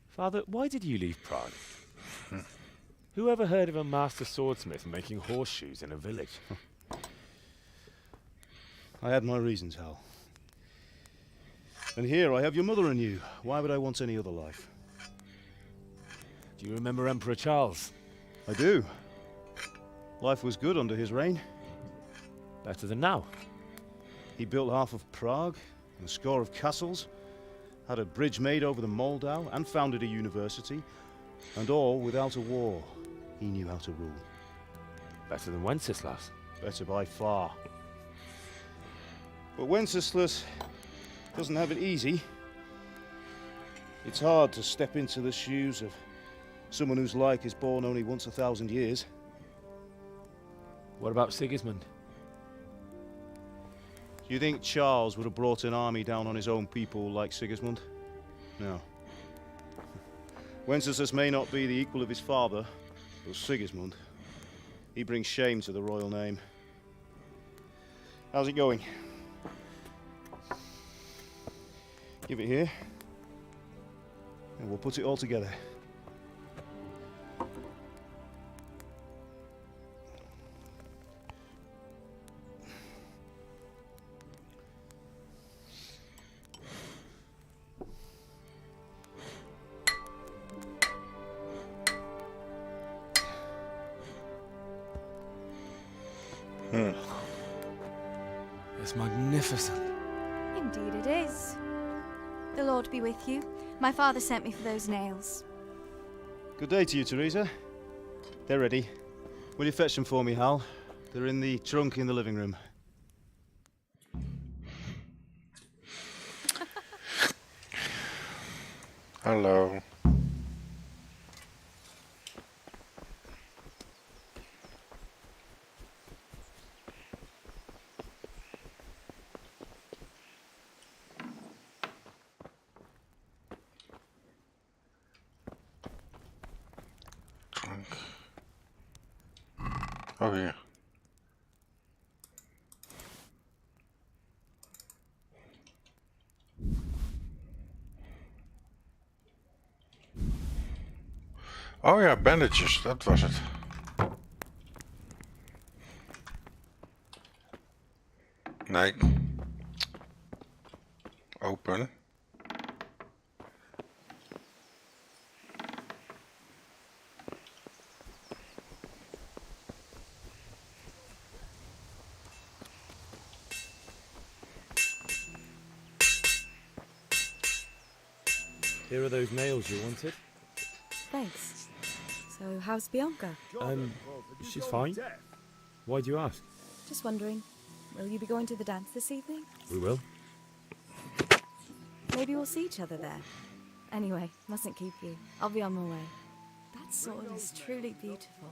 Father, why did you leave Prague? Who ever heard of a master swordsmith making horseshoes in a village? I had my reasons, Hal. And here I have your mother and you. Why would I want any other life? Do you remember Emperor Charles? I do. Life was good under his reign. Better than now. He built half of Prague and a score of castles, had a bridge made over the Moldau, and founded a university, and all without a war. He knew how to rule. Better than Wenceslaus. Better by far. But Wenceslaus doesn't have it easy. It's hard to step into the shoes of someone whose like is born only once 1,000 years. What about Sigismund? Do you think Charles would have brought an army down on his own people like Sigismund? No. Wenceslaus may not be the equal of his father, but Sigismund, he brings shame to the royal name. How's it going? Give it here, and we'll put it all together. It's magnificent. Indeed it is. The Lord be with you. My father sent me for those nails. Good day to you, Teresa. They're ready. Will you fetch them for me, Hal? They're in the trunk in the living room. Hallo. Oh ja. Oh ja, bandages, dat was het. Nee. Open. Here are those nails you wanted. Thanks. So, how's Bianca? She's fine. Why do you ask? Just wondering, will you be going to the dance this evening? We will. Maybe we'll see each other there. Anyway, mustn't keep you. I'll be on my way. That sword is truly beautiful.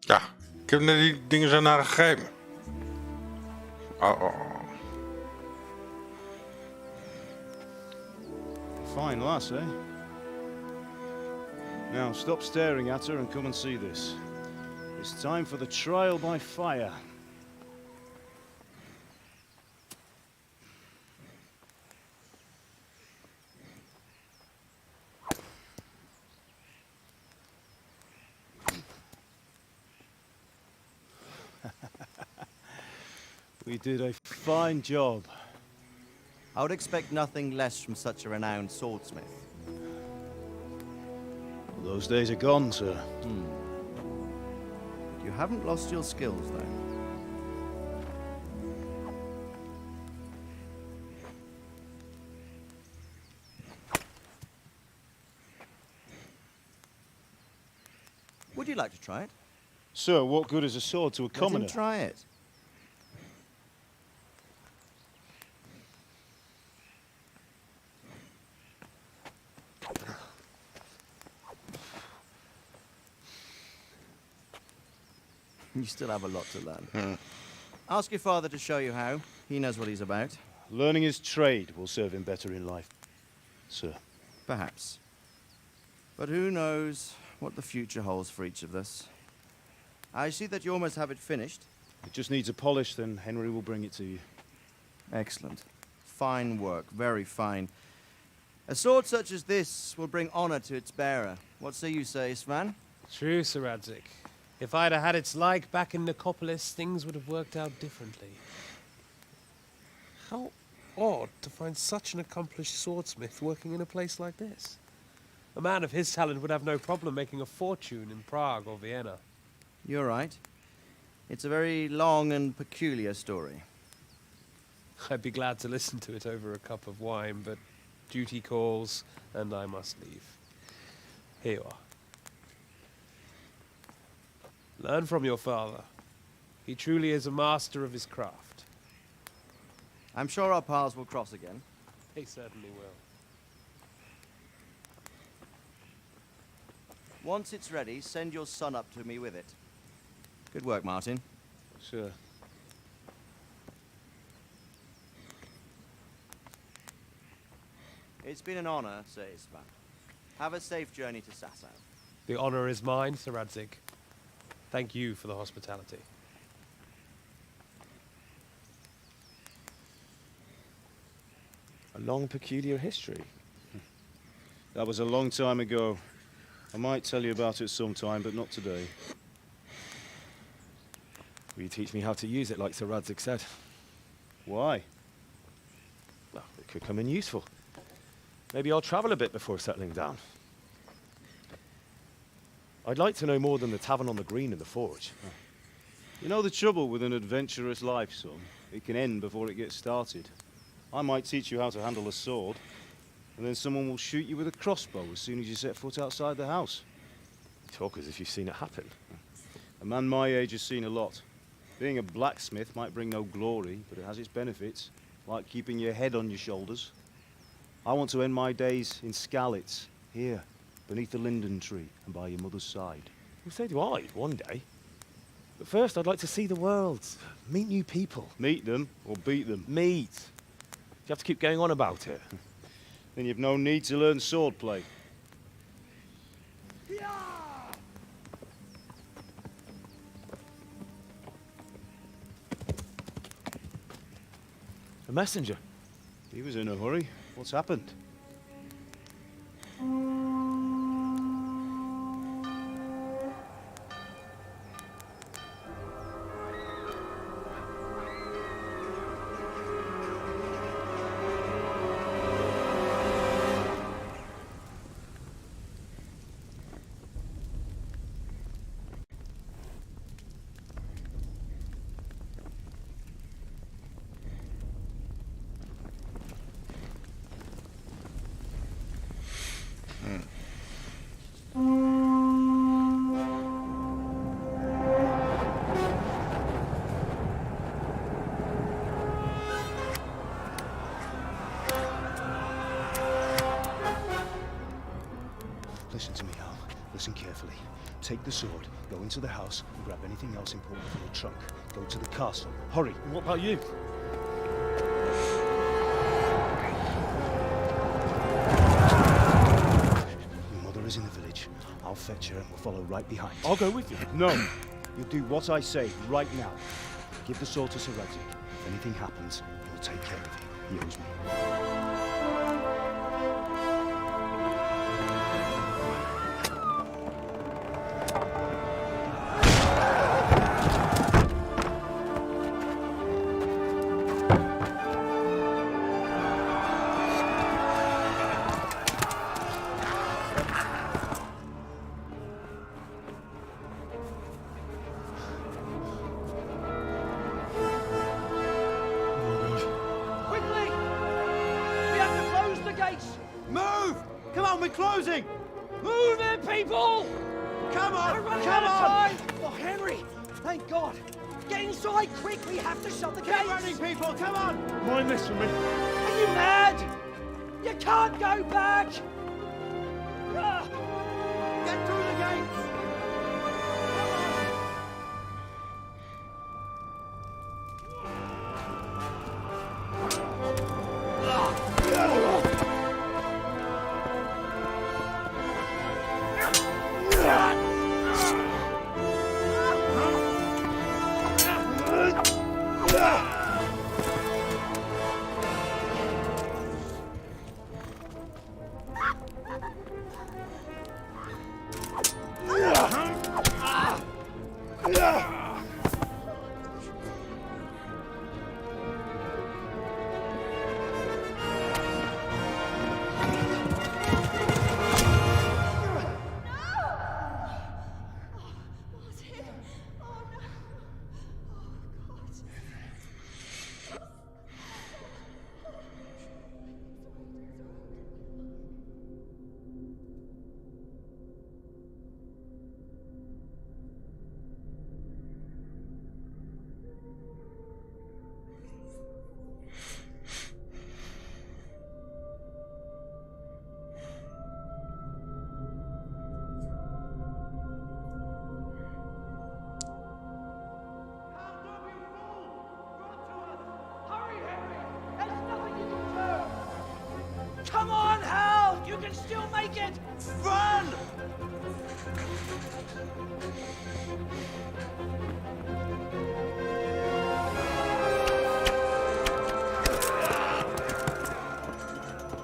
Ja, ik heb net die dingen zo naar gegrepen. Oh. Fine lass, eh? Now, stop staring at her and come and see this. It's time for the trial by fire. We did a fine job. I would expect nothing less from such a renowned swordsmith. Well, those days are gone, sir. You haven't lost your skills, though. Would you like to try it? Sir, what good is a sword to a commoner? Let him try it. You still have a lot to learn. Ask your father to show you how. He knows what he's about. Learning his trade will serve him better in life, sir. Perhaps. But who knows what the future holds for each of us. I see that you almost have it finished. It just needs a polish, then Henry will bring it to you. Excellent. Fine work, very fine. A sword such as this will bring honor to its bearer. What say you, Svan? True, Sir Radzik. If I'd have had its like back in Nicopolis, things would have worked out differently. How odd to find such an accomplished swordsmith working in a place like this. A man of his talent would have no problem making a fortune in Prague or Vienna. You're right. It's a very long and peculiar story. I'd be glad to listen to it over a cup of wine, but duty calls, and I must leave. Here you are. Learn from your father. He truly is a master of his craft. I'm sure our paths will cross again. He certainly will. Once it's ready, send your son up to me with it. Good work, Martin. Sure. It's been an honor, Sir Isvan. Have a safe journey to Sázavou. The honor is mine, Sir Radzik. Thank you for the hospitality. A long, peculiar history. That was a long time ago. I might tell you about it sometime, but not today. Will you teach me how to use it, like Sir Radzik said? Why? Well, it could come in useful. Maybe I'll travel a bit before settling down. I'd like to know more than the tavern on the green and the forge. You know the trouble with an adventurous life, son? It can end before it gets started. I might teach you how to handle a sword, and then someone will shoot you with a crossbow as soon as you set foot outside the house. You talk as if you've seen it happen. A man my age has seen a lot. Being a blacksmith might bring no glory, but it has its benefits, like keeping your head on your shoulders. I want to end my days in Skalitz, here, beneath the linden tree and by your mother's side. Well, so do I, one day. But first, I'd like to see the world, meet new people. Meet them or beat them? Meet. You have to keep going on about it. Then you've no need to learn swordplay. A messenger. He was in a hurry. What's happened? Listen to me, Al. Listen carefully. Take the sword, go into the house, and grab anything else important from the trunk. Go to the castle. Hurry. And what about you? Your mother is in the village. I'll fetch her and we'll follow right behind. I'll go with you. No. You'll do what I say right now. Give the sword to Sázavou. If anything happens, he'll take care of you. He owes me. Closing! Move in, people! Come on! We're running out of time! Oh, Henry! Thank God! Get inside quick! We have to shut the gates! Keep running, people! Come on! Mind this for me. Are you mad? You can't go back! Get through the gates! Come on, Hal! You can still make it! Run!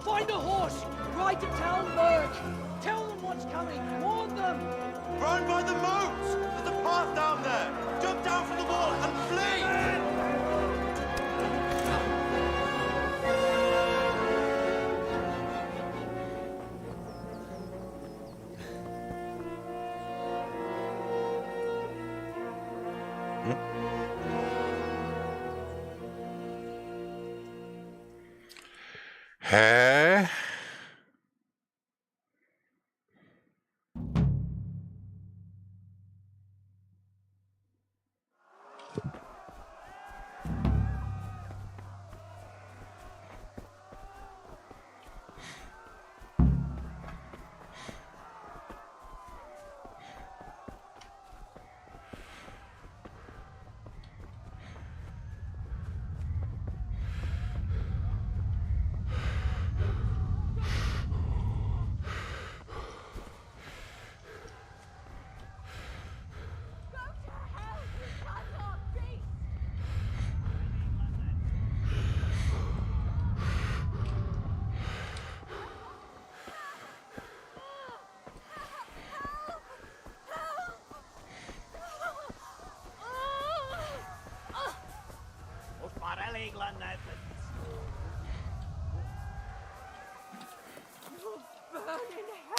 Find a horse! Ride to Talmberg! Tell them what's coming! Warn them! Run by the moat! There's a path down there! Jump down from the wall and flee! Hè?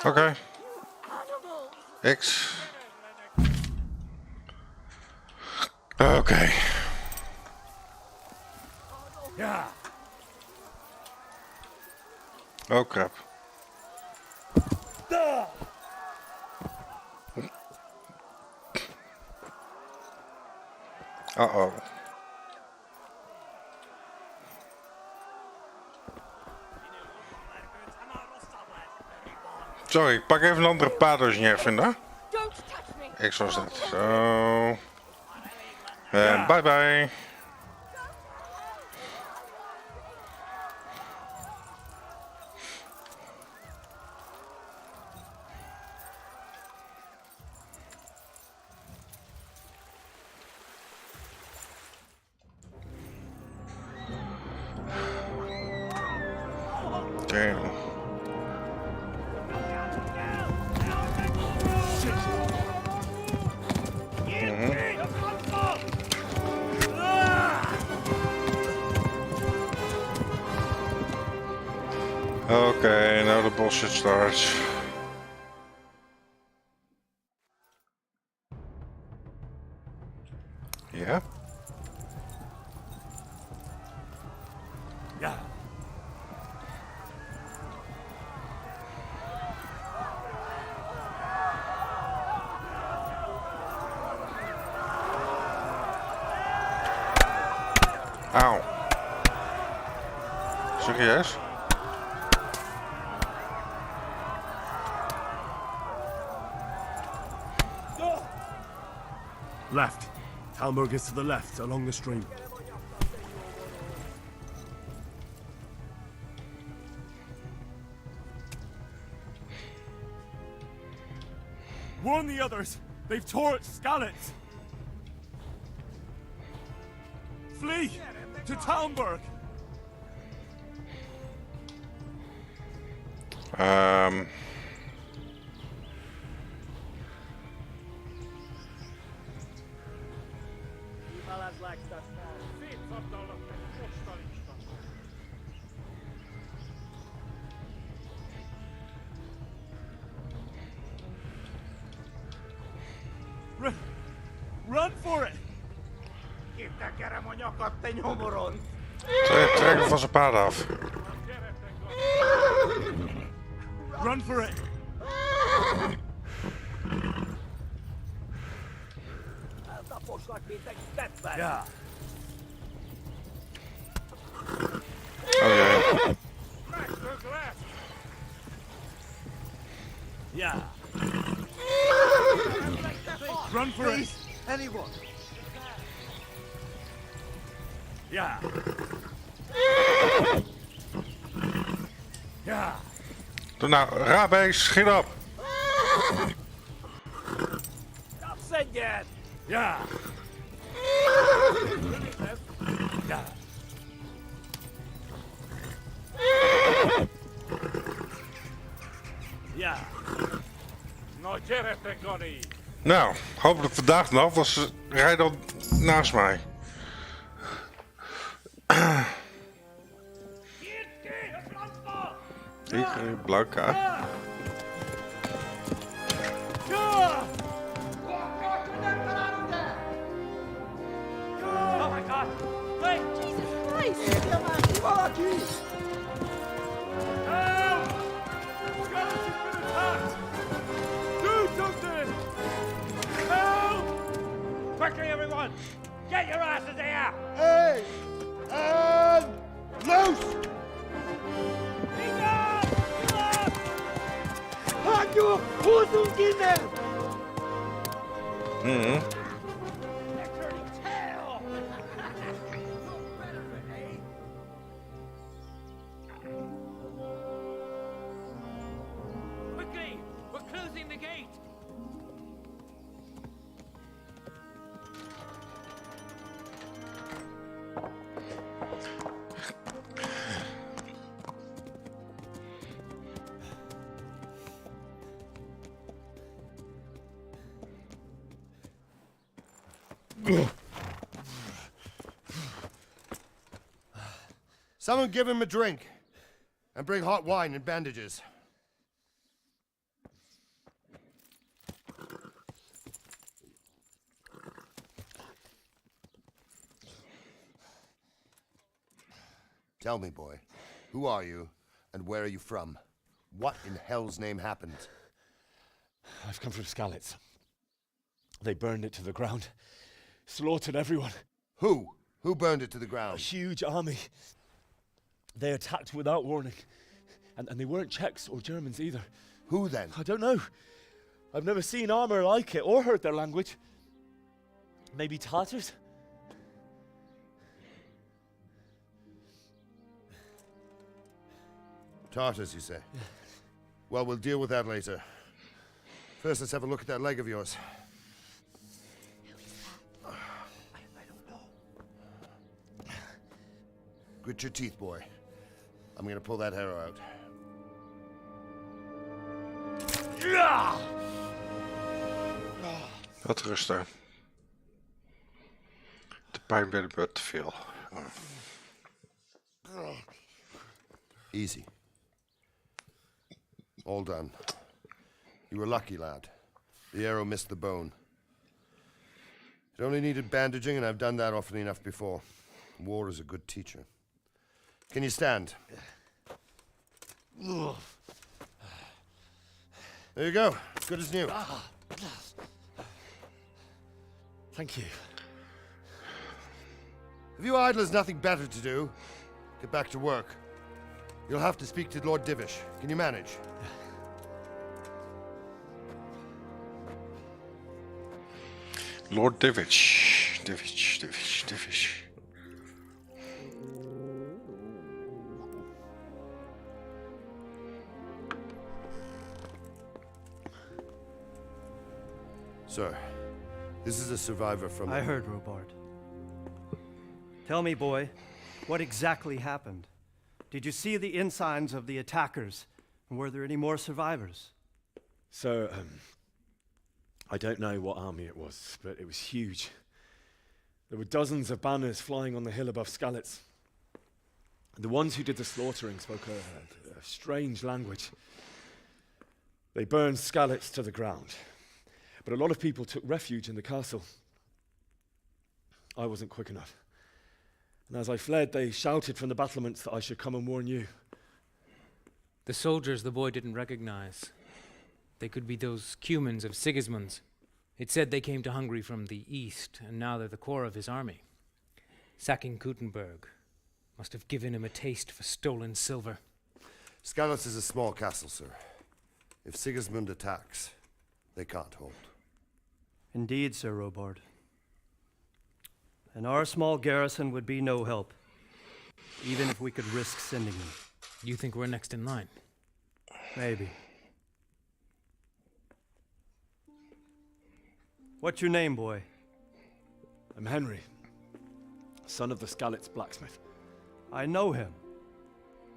Oké. X. Oké. Ja. Oh crap. Uh-oh. Sorry, ik pak even een andere paard als je niet vinden. Ik zoals net. Zo. En bye bye. Oké. Okay, now the bullshit starts. Yeah? Yeah. Auw. Serieus? Left. Talmberg is to the left, along the stream. Warn the others! They've tore at Skalitz! Flee! To Talmberg! Run for it! Trek hem van zijn paard af. Run for it! Yeah. Okay. Yeah. Run for it! Anyone? Yeah. Yeah. Doe nou, Rabees, schiet op. Yeah. Yeah. Ja. Nou, hopelijk vandaag nog, want ze rijden al naast mij. Hier, blauw kaart. Oh my god! Hey! Jesus Christ! Quickly, everyone! Get your asses here! Hey! And loose! Hanyo! Who's in there? Quickly! We're closing the gate! Someone give him a drink. And bring hot wine and bandages. Tell me, boy, who are you and where are you from? What in hell's name happened? I've come from Skalitz. They burned it to the ground. Slaughtered everyone. Who? Who burned it to the ground? A huge army. They attacked without warning. And they weren't Czechs or Germans either. Who then? I don't know. I've never seen armor like it or heard their language. Maybe Tatars? Tartars, you say? Well, we'll deal with that later. First, let's have a look at that leg of yours. I don't know. Grit your teeth, boy. I'm gonna pull that arrow out. Wat rusten. De pijn bij de butt te veel. Easy. All done. You were lucky, lad. The arrow missed the bone. It only needed bandaging, and I've done that often enough before. War is a good teacher. Can you stand? There you go. Good as new. Thank you. Have you idlers nothing better to do? Get back to work. You'll have to speak to Lord Divish. Can you manage? Lord Divish. Divish. Sir, this is a survivor from... I heard, Robard. Tell me, boy, what exactly happened? Did you see the ensigns of the attackers? And were there any more survivors? So, I don't know what army it was, but it was huge. There were dozens of banners flying on the hill above Skalitz. The ones who did the slaughtering spoke a strange language. They burned Skalitz to the ground. But a lot of people took refuge in the castle. I wasn't quick enough. And as I fled, they shouted from the battlements that I should come and warn you. The soldiers the boy didn't recognize. They could be those Cumans of Sigismund's. It said they came to Hungary from the east, and now they're the core of his army. Sacking Kuttenberg must have given him a taste for stolen silver. Skalitz is a small castle, sir. If Sigismund attacks, they can't hold. Indeed, Sir Robard. And our small garrison would be no help, even if we could risk sending them. You think we're next in line? Maybe. What's your name, boy? I'm Henry, son of the Skalitz blacksmith. I know him.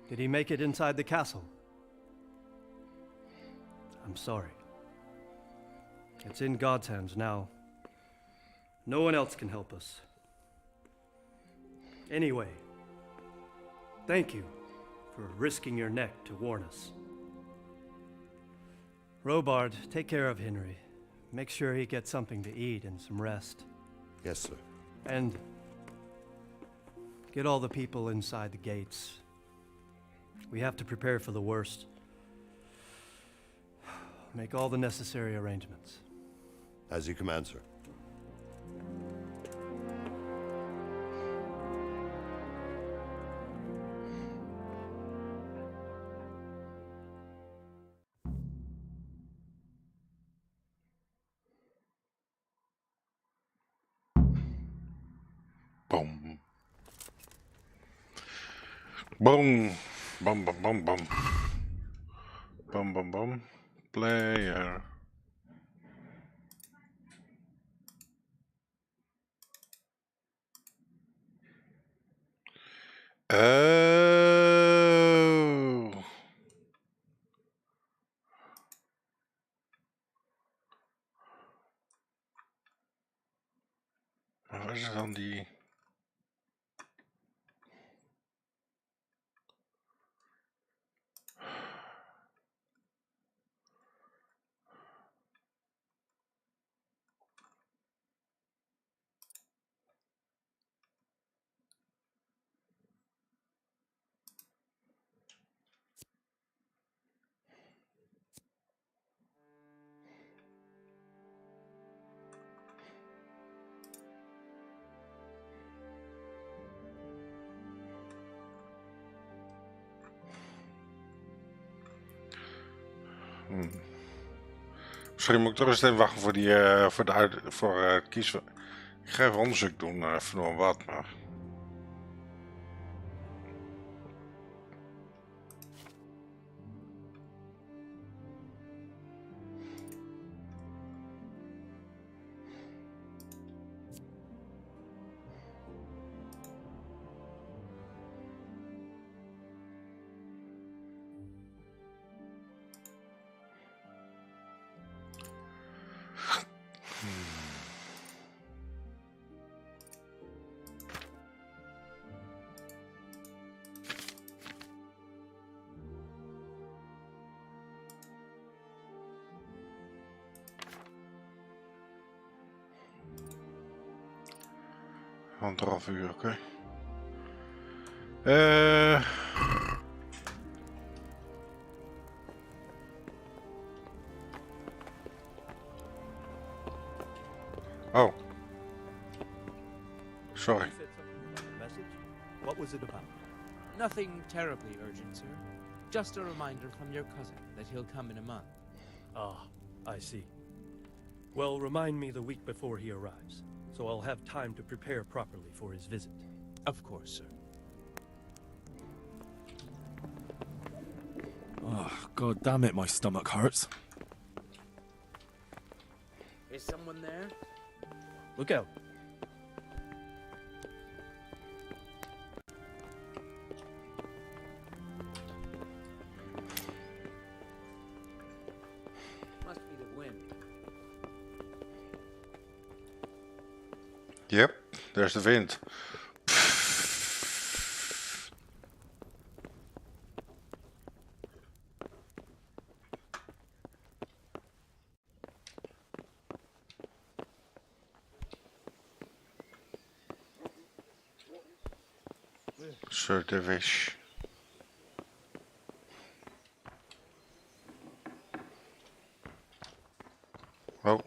Did he make it inside the castle? I'm sorry. It's in God's hands now. No one else can help us. Anyway, thank you for risking your neck to warn us. Robard, take care of Henry. Make sure he gets something to eat and some rest. Yes, sir. And get all the people inside the gates. We have to prepare for the worst. Make all the necessary arrangements. As you command, sir. Boom. Bam, bam, bam, bam. Bam, bam, bam. Player. Oh. Maar waar is dan die... Misschien moet ik toch eens even wachten voor die voor het kiezen. Ik ga even onderzoek doen, even nog wat, maar. Anderhalf uur, oké. Oh. Sorry. What was it about? Nothing terribly urgent, sir. Just a reminder from your cousin that he'll come in a month. Ah, I see. Well, remind me the week before he arrives, so I'll have time to prepare properly for his visit. Of course, sir. Oh, god damn it, my stomach hurts. Is someone there? Look out. Must be the wind. Yep, there's the wind. Sir de Wish. Oh.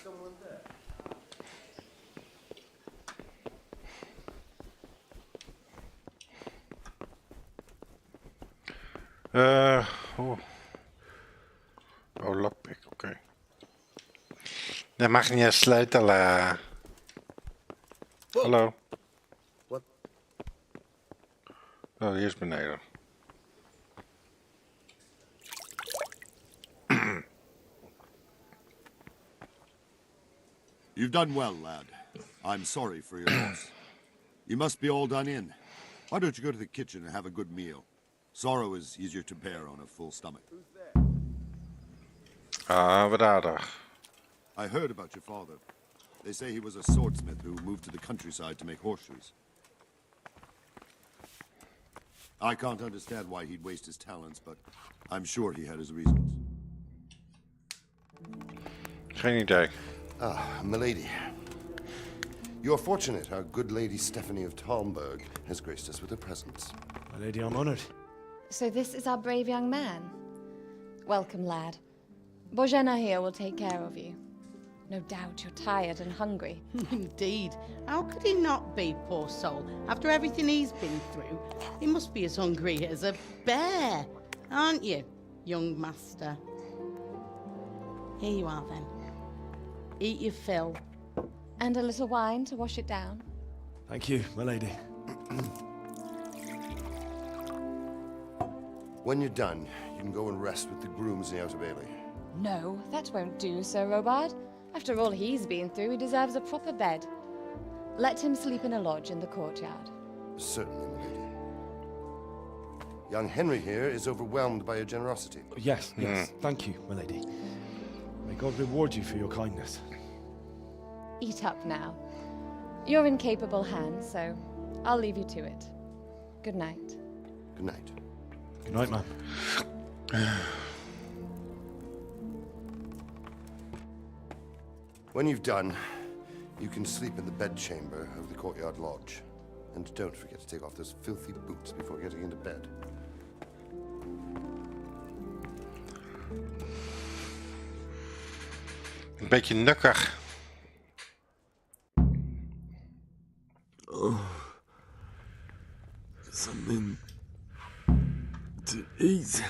Someone there? Oh. Oh, lockpick, oké. Dat mag niet eens sleutelen. Hallo. Wat? Oh, hier is beneden. You've done well, lad. I'm sorry for your loss. You must be all done in. Why don't you go to the kitchen and have a good meal? Sorrow is easier to bear on a full stomach. Ah, wat aardig. I heard about your father. They say he was a swordsmith who moved to the countryside to make horseshoes. I can't understand why he'd waste his talents, but I'm sure he had his reasons. Geen idee. Ah, milady. You're fortunate our good lady Stephanie of Talmberg has graced us with her presence. My lady, I'm honored. So this is our brave young man. Welcome, lad. Bozhena here will take care of you. No doubt you're tired and hungry. Indeed. How could he not be, poor soul? After everything he's been through, he must be as hungry as a bear. Aren't you, young master? Here you are, then. Eat your fill. And a little wine to wash it down. Thank you, my lady. When you're done, you can go and rest with the grooms in the Outer Bailey. No, that won't do, Sir Robard. After all he's been through, he deserves a proper bed. Let him sleep in a lodge in the courtyard. Certainly, my lady. Young Henry here is overwhelmed by your generosity. Yes, yes. Thank you, my lady. May God reward you for your kindness. Eat up now. You're in capable hands, so I'll leave you to it. Good night. Good night. Good night, ma'am. When you've done, you can sleep in the bedchamber of the courtyard lodge. And don't forget to take off those filthy boots before getting into bed. Een beetje nukkig. Oh, something to eat.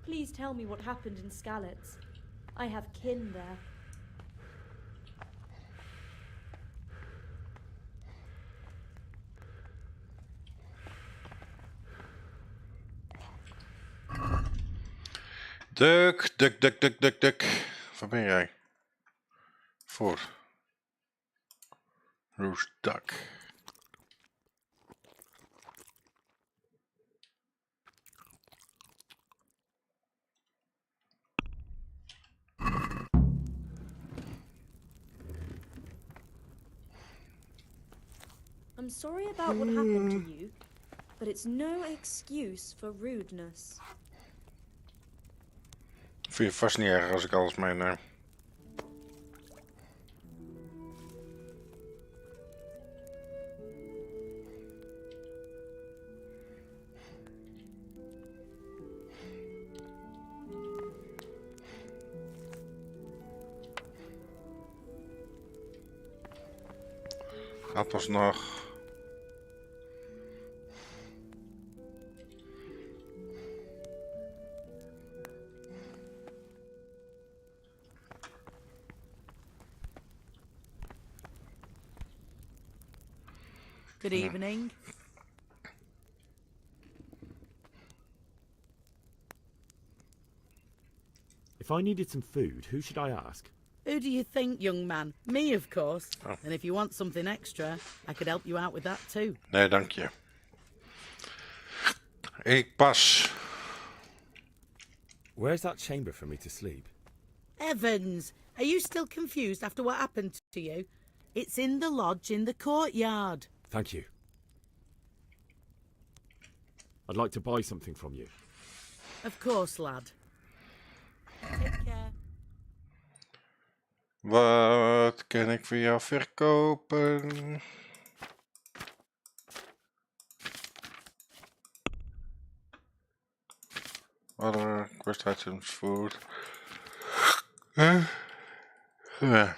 Please tell me what happened in Skalitz. I have kin there. Duk, duk, duk, duk, duk, duk. Waar ben jij? Voor. Roast duck. I'm sorry about what happened to you, but it's no excuse for rudeness. Vind je vast niet erg als ik alles meeneem. Appels nog. Good evening. If I needed some food, who should I ask? Who do you think, young man? Me, of course. Oh. And if you want something extra, I could help you out with that too. Nee, dank je. Ik pas. Where's that chamber for me to sleep? Evans, are you still confused after what happened to you? It's in the lodge in the courtyard. Thank you. I'd like to buy something from you. Of course, lad. Take care. Wat kan ik voor jou verkopen? Other quest items, food. Ja.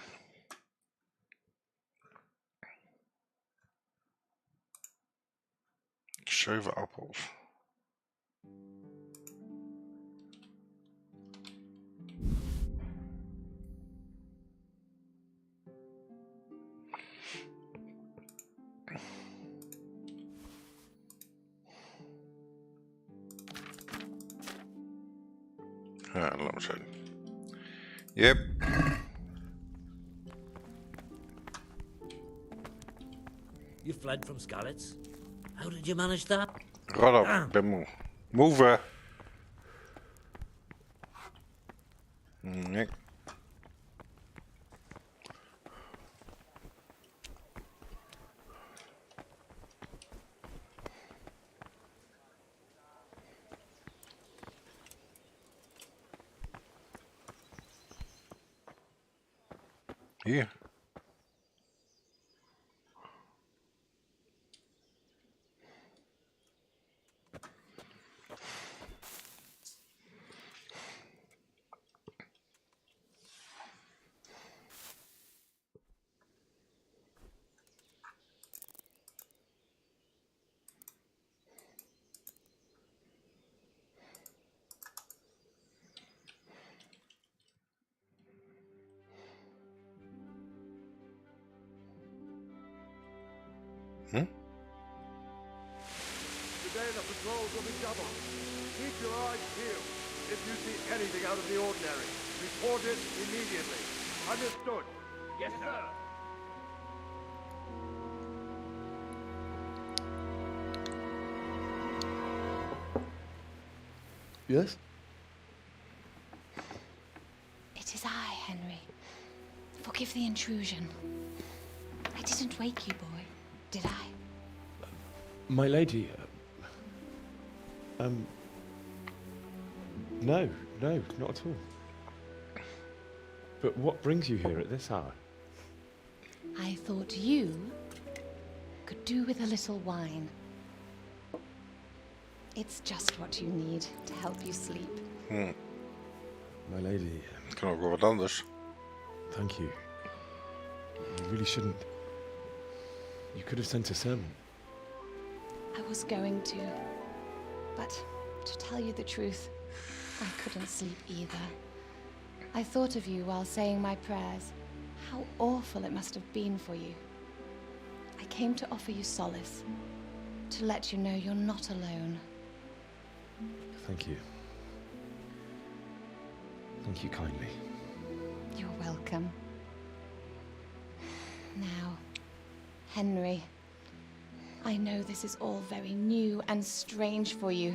Zeven appels. Ja, laat maar zien. Yep. You fled from Skalitz? How did you manage that? Rot op, ik ben moe. Move. Nee. Hier. Hm? Today the patrols will be doubled. Keep your eyes peeled. If you see anything out of the ordinary, report it immediately. Understood? Yes, sir. Yes? It is I, Henry. Forgive the intrusion. I didn't wake you, boy, did I? My lady, no, not at all. But what brings you here at this hour? I thought you could do with a little wine. It's just what you need to help you sleep. My lady... Kan ook wel wat anders. Thank you. You really shouldn't. You could have sent a sermon. I was going to, but to tell you the truth, I couldn't sleep either. I thought of you while saying my prayers. How awful it must have been for you. I came to offer you solace, to let you know you're not alone. Thank you. Thank you kindly. You're welcome. Now, Henry, I know this is all very new and strange for you,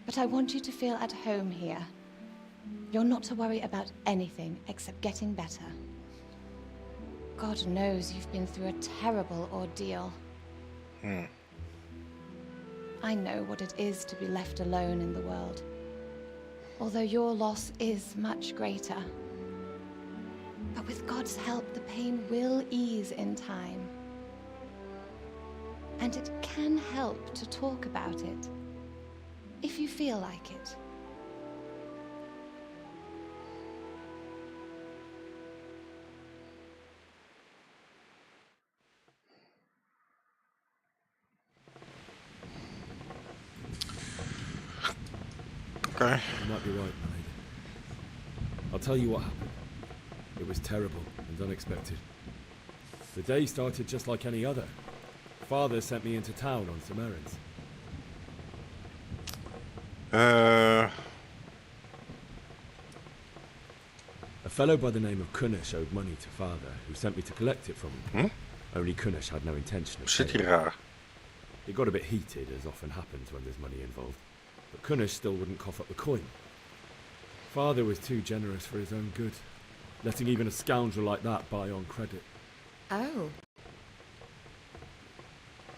but I want you to feel at home here. You're not to worry about anything except getting better. God knows you've been through a terrible ordeal. I know what it is to be left alone in the world, although your loss is much greater. But with God's help, the pain will ease in time. And it can help to talk about it, if you feel like it. Okay. You might be right, my lady. I'll tell you what happened. It was terrible and unexpected. The day started just like any other. Father sent me into town on some errands. A fellow by the name of Kunnish owed money to Father, who sent me to collect it from him. Only Kunnish had no intention of paying. Raar. It got a bit heated, as often happens when there's money involved. But Kunnish still wouldn't cough up the coin. Father was too generous for his own good, letting even a scoundrel like that buy on credit. Oh.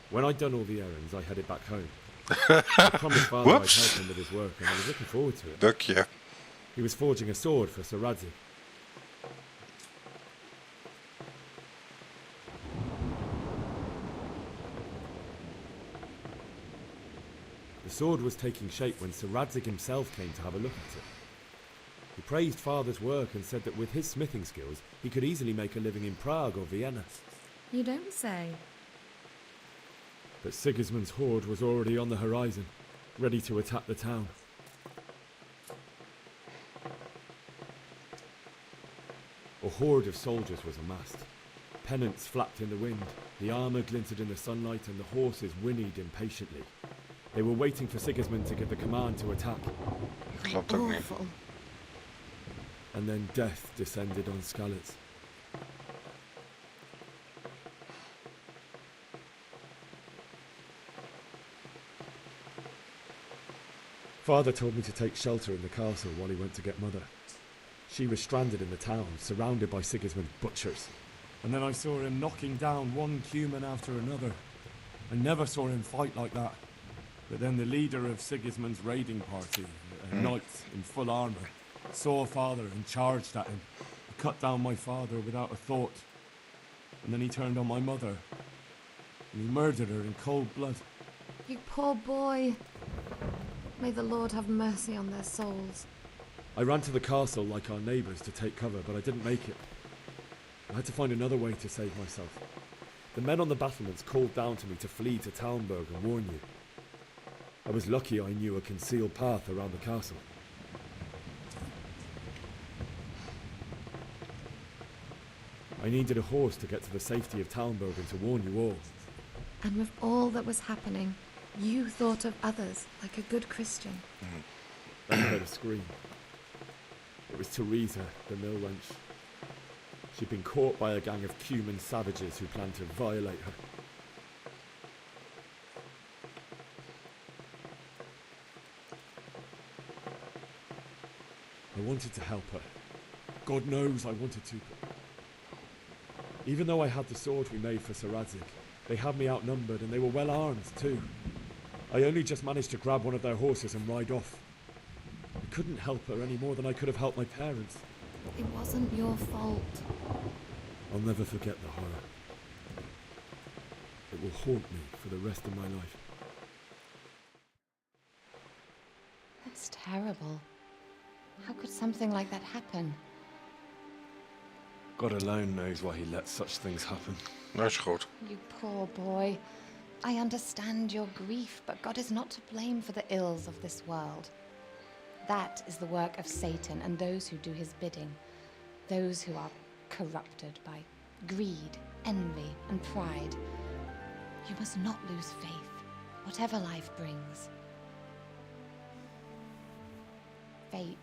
When I'd done all the errands, I headed back home. I promised Father I'd help him with his work, and I was looking forward to it. Duckje. He was forging a sword for Sázavou. The sword was taking shape when Sázavou himself came to have a look at it. He praised Father's work and said that with his smithing skills, he could easily make a living in Prague or Vienna. You don't say. But Sigismund's horde was already on the horizon, ready to attack the town. A horde of soldiers was amassed. Pennants flapped in the wind, the armour glinted in the sunlight, and the horses whinnied impatiently. They were waiting for Sigismund to give the command to attack. Awful. And then death descended on Skalitz. Father told me to take shelter in the castle while he went to get Mother. She was stranded in the town, surrounded by Sigismund's butchers. And then I saw him knocking down one human after another. I never saw him fight like that. But then the leader of Sigismund's raiding party, a knight in full armour, saw Father and charged at him. He cut down my father without a thought. And then he turned on my mother. And he murdered her in cold blood. You poor boy. May the Lord have mercy on their souls. I ran to the castle like our neighbours to take cover, but I didn't make it. I had to find another way to save myself. The men on the battlements called down to me to flee to Talmberg and warn you. I was lucky I knew a concealed path around the castle. I needed a horse to get to the safety of Talmberg and to warn you all. And with all that was happening, you thought of others like a good Christian. I heard a scream. It was Teresa, the mill wench. She'd been caught by a gang of Cuman savages who planned to violate her. I wanted to help her. God knows I wanted to. Even though I had the sword we made for Saradzic, they had me outnumbered and they were well armed too. I only just managed to grab one of their horses and ride off. I couldn't help her any more than I could have helped my parents. It wasn't your fault. I'll never forget the horror. It will haunt me for the rest of my life. That's terrible. How could something like that happen? God alone knows why he lets such things happen. Dat is goed. You poor boy. I understand your grief, but God is not to blame for the ills of this world. That is the work of Satan and those who do his bidding. Those who are corrupted by greed, envy, and pride. You must not lose faith, whatever life brings. Fate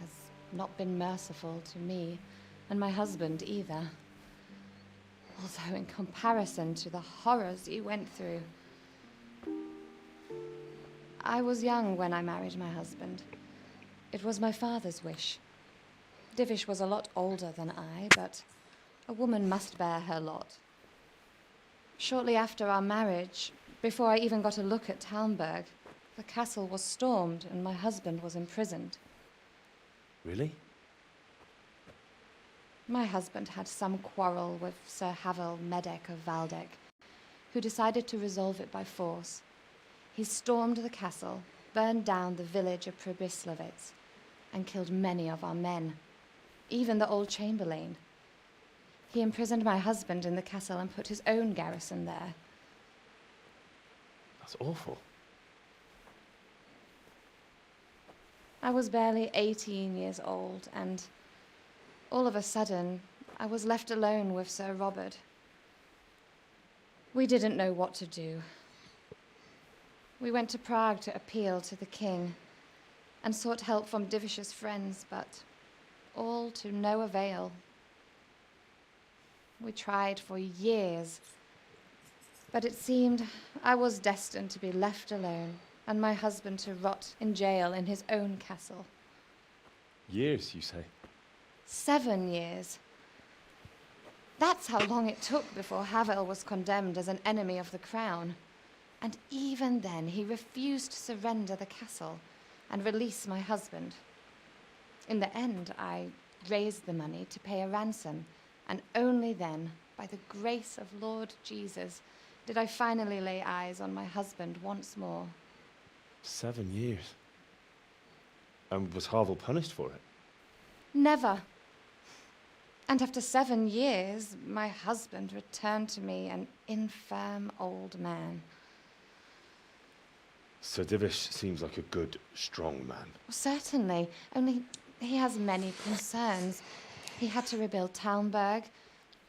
has not been merciful to me, and my husband either. Although in comparison to the horrors you went through. I was young when I married my husband. It was my father's wish. Divish was a lot older than I, but a woman must bear her lot. Shortly after our marriage, before I even got a look at Talmberg, the castle was stormed and my husband was imprisoned. Really? My husband had some quarrel with Sir Havel Medek of Valdek, who decided to resolve it by force. He stormed the castle, burned down the village of Pribyslavitz, and killed many of our men, even the old chamberlain. He imprisoned my husband in the castle and put his own garrison there. That's awful. I was barely 18 years old, and all of a sudden, I was left alone with Sir Robert. We didn't know what to do. We went to Prague to appeal to the king and sought help from Divish's friends, but all to no avail. We tried for years, but it seemed I was destined to be left alone and my husband to rot in jail in his own castle. Years, you say? 7 years. That's how long it took before Havel was condemned as an enemy of the crown. And even then, he refused to surrender the castle and release my husband. In the end, I raised the money to pay a ransom, and only then, by the grace of Lord Jesus, did I finally lay eyes on my husband once more. 7 years? And was Havel punished for it? Never. And after 7 years, my husband returned to me an infirm old man. Sir Divish seems like a good, strong man. Certainly, only he has many concerns. He had to rebuild Talmberg.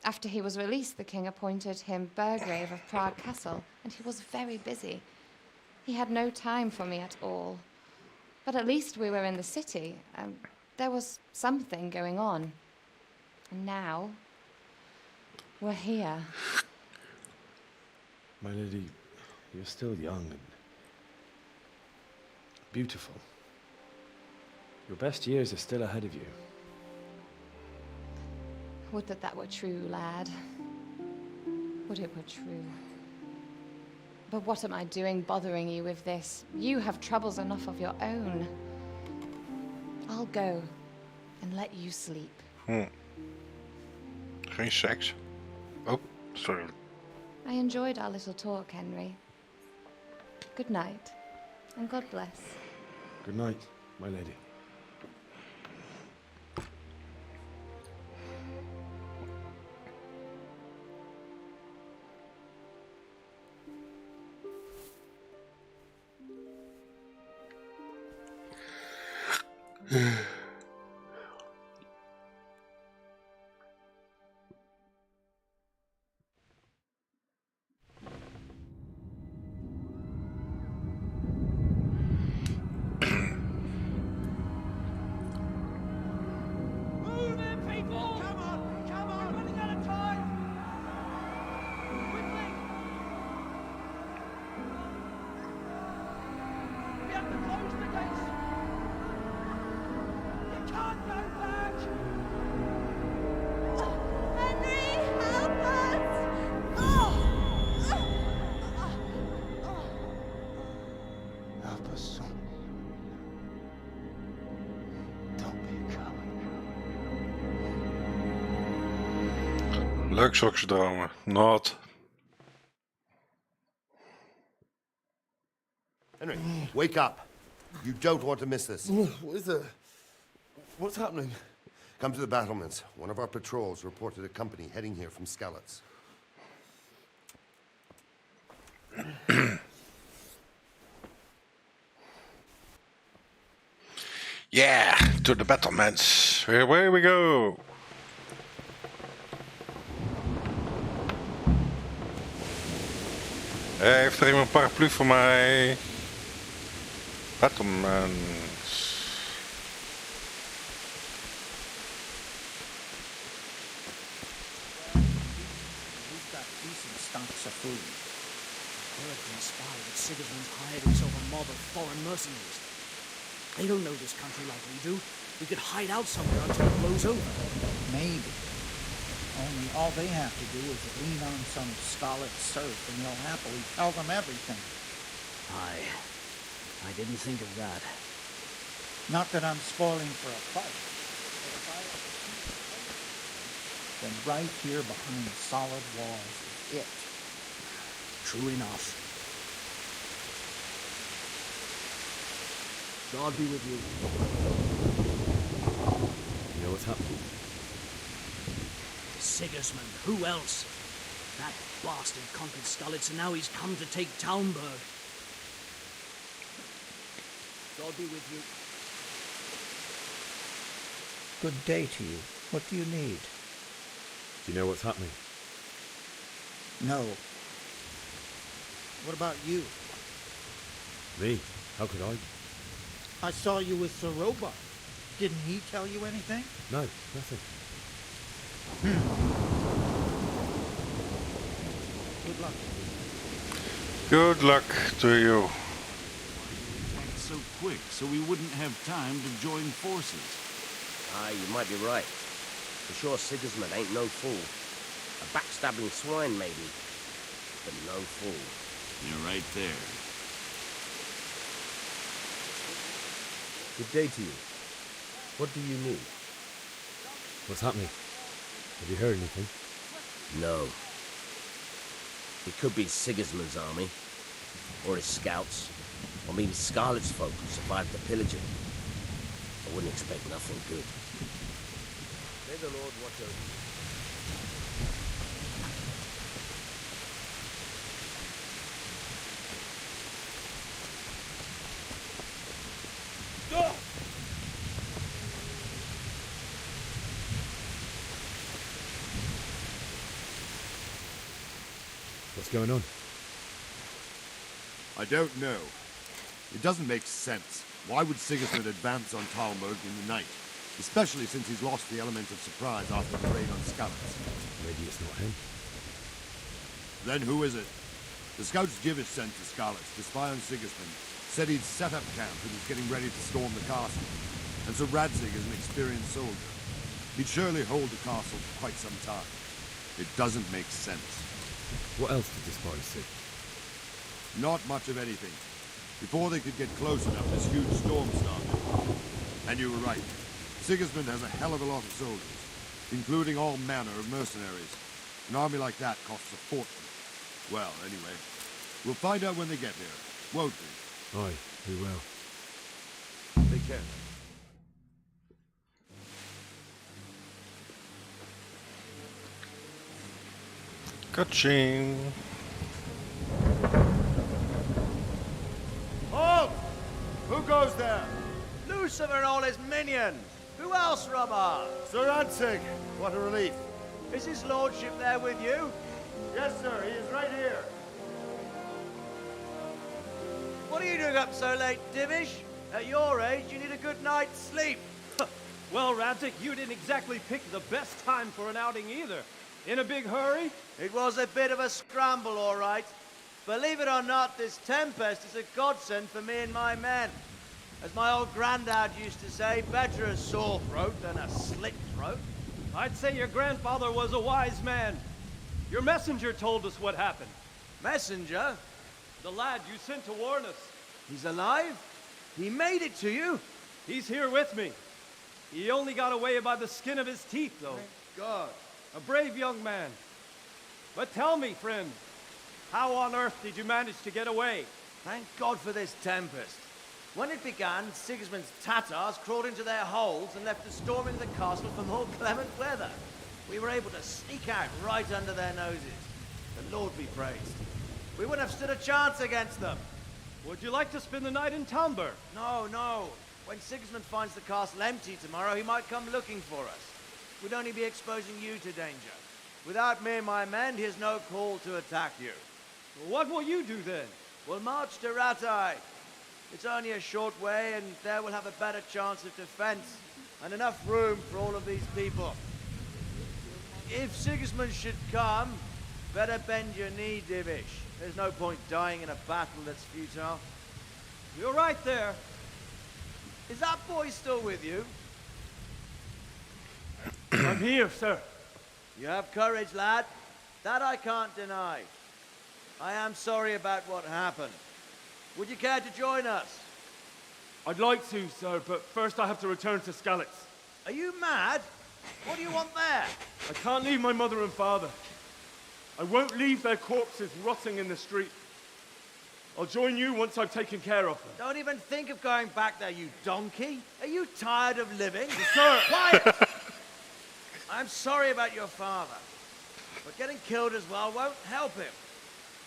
After he was released, the king appointed him Burgrave of Prague Castle, and he was very busy. He had no time for me at all. But at least we were in the city, and there was something going on. And now, we're here. My lady, you're still young and beautiful. Your best years are still ahead of you. Would that that were true, lad. Would it were true. But what am I doing bothering you with this? You have troubles enough of your own. I'll go and let you sleep. Geen seks. Oh, sorry. I enjoyed our little talk, Henry. Good night, and God bless. Good night, my lady. Leuk zulke dromen. Not. Henry, wake up. You don't want to miss this. What is it? What's happening? Come to the battlements. One of our patrols reported a company heading here from Skalitz. Yeah, to the battlements. Away we go. Heeft er iemand een paraplu voor mij? Battlements. We've got decent stocks of food. Heard from a spy that Sigismund's hired himself a mob of foreign mercenaries. They don't know this country like we do. We could hide out somewhere until it blows over. Maybe. Only all they have to do is lean on some Skalitz serf and they'll happily tell them everything. I didn't think of that. Not that I'm spoiling for a fight. But if I then right here behind the solid walls is it. True enough. God be with you. You know what's happening? Sigismund, who else? That bastard conquered Skalitz and now he's come to take Talmberg. God be with you. Good day to you. What do you need? Do you know what's happening? No. What about you? Me? How could I? I saw you with Soroba. Didn't he tell you anything? No, nothing. Good luck. Good luck to you. Went so quick, so we wouldn't have time to join forces. You might be right. For sure Sigismund ain't no fool. A backstabbing swine, maybe. But no fool. You're right there. Good day to you. What do you need? What's happening? Have you heard anything? No. It could be Sigismund's army, or his scouts, or maybe Skalitz folk who survived the pillaging. I wouldn't expect nothing good. May the Lord watch over you. What's going on? I don't know. It doesn't make sense. Why would Sigismund advance on Talmberg in the night? Especially since he's lost the element of surprise after the raid on Skalitz. Maybe it's not him. Then who is it? The scouts Jivish sent to Skalitz to spy on Sigismund said he'd set up camp and was getting ready to storm the castle. And so Radzig is an experienced soldier. He'd surely hold the castle for quite some time. It doesn't make sense. What else did the spies see? Not much of anything. Before they could get close enough, this huge storm started. And you were right. Sigismund has a hell of a lot of soldiers, including all manner of mercenaries. An army like that costs a fortune. Well, anyway, we'll find out when they get here, won't we? Aye, we will. Take care. Kaching. Halt! Who goes there? Lucifer and all his minions. Who else, Rubber? Sir Radzig. What a relief. Is his lordship there with you? Yes, sir. He is right here. What are you doing up so late, Divish? At your age, you need a good night's sleep. Well, Rataje, you didn't exactly pick the best time for an outing either. In a big hurry? It was a bit of a scramble, all right. Believe it or not, this tempest is a godsend for me and my men. As my old granddad used to say, better a sore throat than a slit throat. I'd say your grandfather was a wise man. Your messenger told us what happened. Messenger? The lad you sent to warn us. He's alive? He made it to you? He's here with me. He only got away by the skin of his teeth, though. Thank God. A brave young man. But tell me, friend, how on earth did you manage to get away? Thank God for this tempest. When it began, Sigismund's Tatars crawled into their holes and left us storming the castle for more clement weather. We were able to sneak out right under their noses. The Lord be praised. We wouldn't have stood a chance against them. Would you like to spend the night in Talmberg? No, no. When Sigismund finds the castle empty tomorrow, he might come looking for us. We'd only be exposing you to danger. Without me and my men, he has no call to attack you. Well, what will you do then? We'll march to Rataje. It's only a short way, and there we'll have a better chance of defense and enough room for all of these people. If Sigismund should come, better bend your knee, Divish. There's no point dying in a battle that's futile. You're right there. Is that boy still with you? I'm here, sir. You have courage, lad. That I can't deny. I am sorry about what happened. Would you care to join us? I'd like to, sir, but first I have to return to Skalitz. Are you mad? What do you want there? I can't leave my mother and father. I won't leave their corpses rotting in the street. I'll join you once I've taken care of them. Don't even think of going back there, you donkey. Are you tired of living? Sir! Quiet! I'm sorry about your father, but getting killed as well won't help him.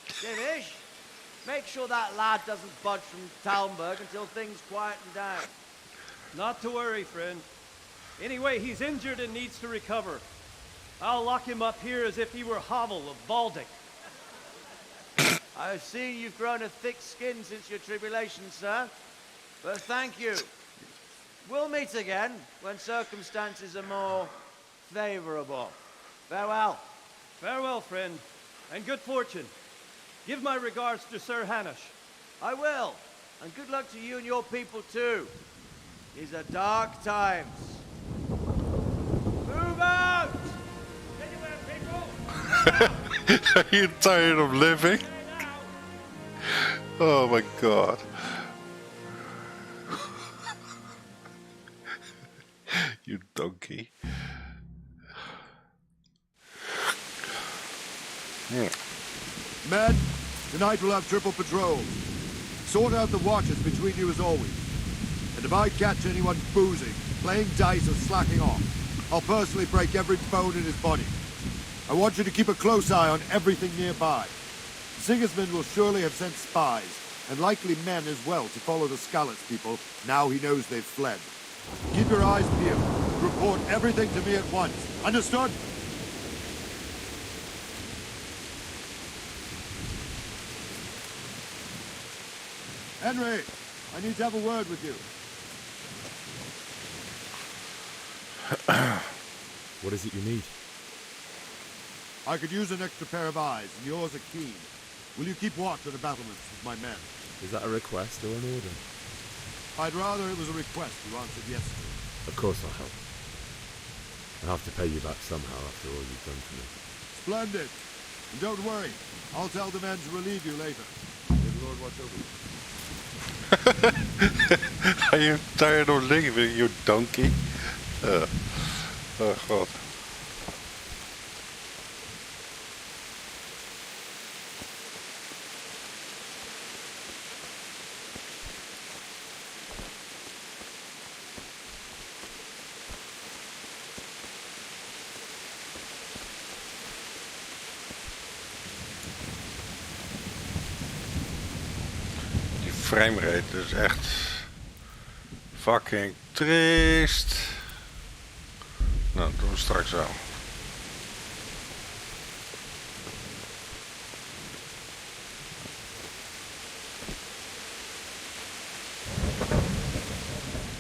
Divish, make sure that lad doesn't budge from Talmberg until things quieten down. Not to worry, friend. Anyway, he's injured and needs to recover. I'll lock him up here as if he were Havel of Baldic. I've seen you've grown a thick skin since your tribulation, sir. But thank you. We'll meet again when circumstances are more favorable. Farewell. Farewell, friend, and good fortune. Give my regards to Sir Hanush. I will. And good luck to you and your people, too. These are dark times. Move out! Are you tired of living? Oh my god. You donkey. Men, tonight we'll have triple patrol. Sort out the watches between you as always. And if I catch anyone boozing, playing dice or slacking off, I'll personally break every bone in his body. I want you to keep a close eye on everything nearby. Sigismund will surely have sent spies, and likely men as well, to follow the Skalitz people now he knows they've fled. Keep your eyes peeled. Report everything to me at once. Understood? Henry, I need to have a word with you. What is it you need? I could use an extra pair of eyes, and yours are keen. Will you keep watch on the battlements with my men? Is that a request or an order? I'd rather it was a request you answered yes to. Of course I'll help. I'll have to pay you back somehow after all you've done for me. Splendid. And don't worry, I'll tell the men to relieve you later. May the Lord watch over you. Are you tired of living, you donkey? Oh god. Framerate is echt fucking triest. Nou, dat doen we straks wel.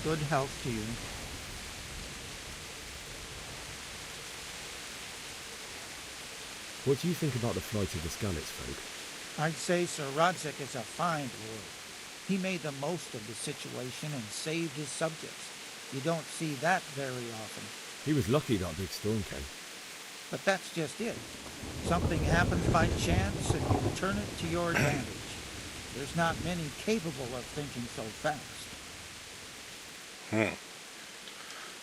Good health to you. What do you think about the flight of the Skalitz folk? I'd say Sir Radzig is a fine lord. He made the most of the situation and saved his subjects. You don't see that very often. He was lucky that big storm came. But that's just it. Something happens by chance and you turn it to your advantage. There's not many capable of thinking so fast.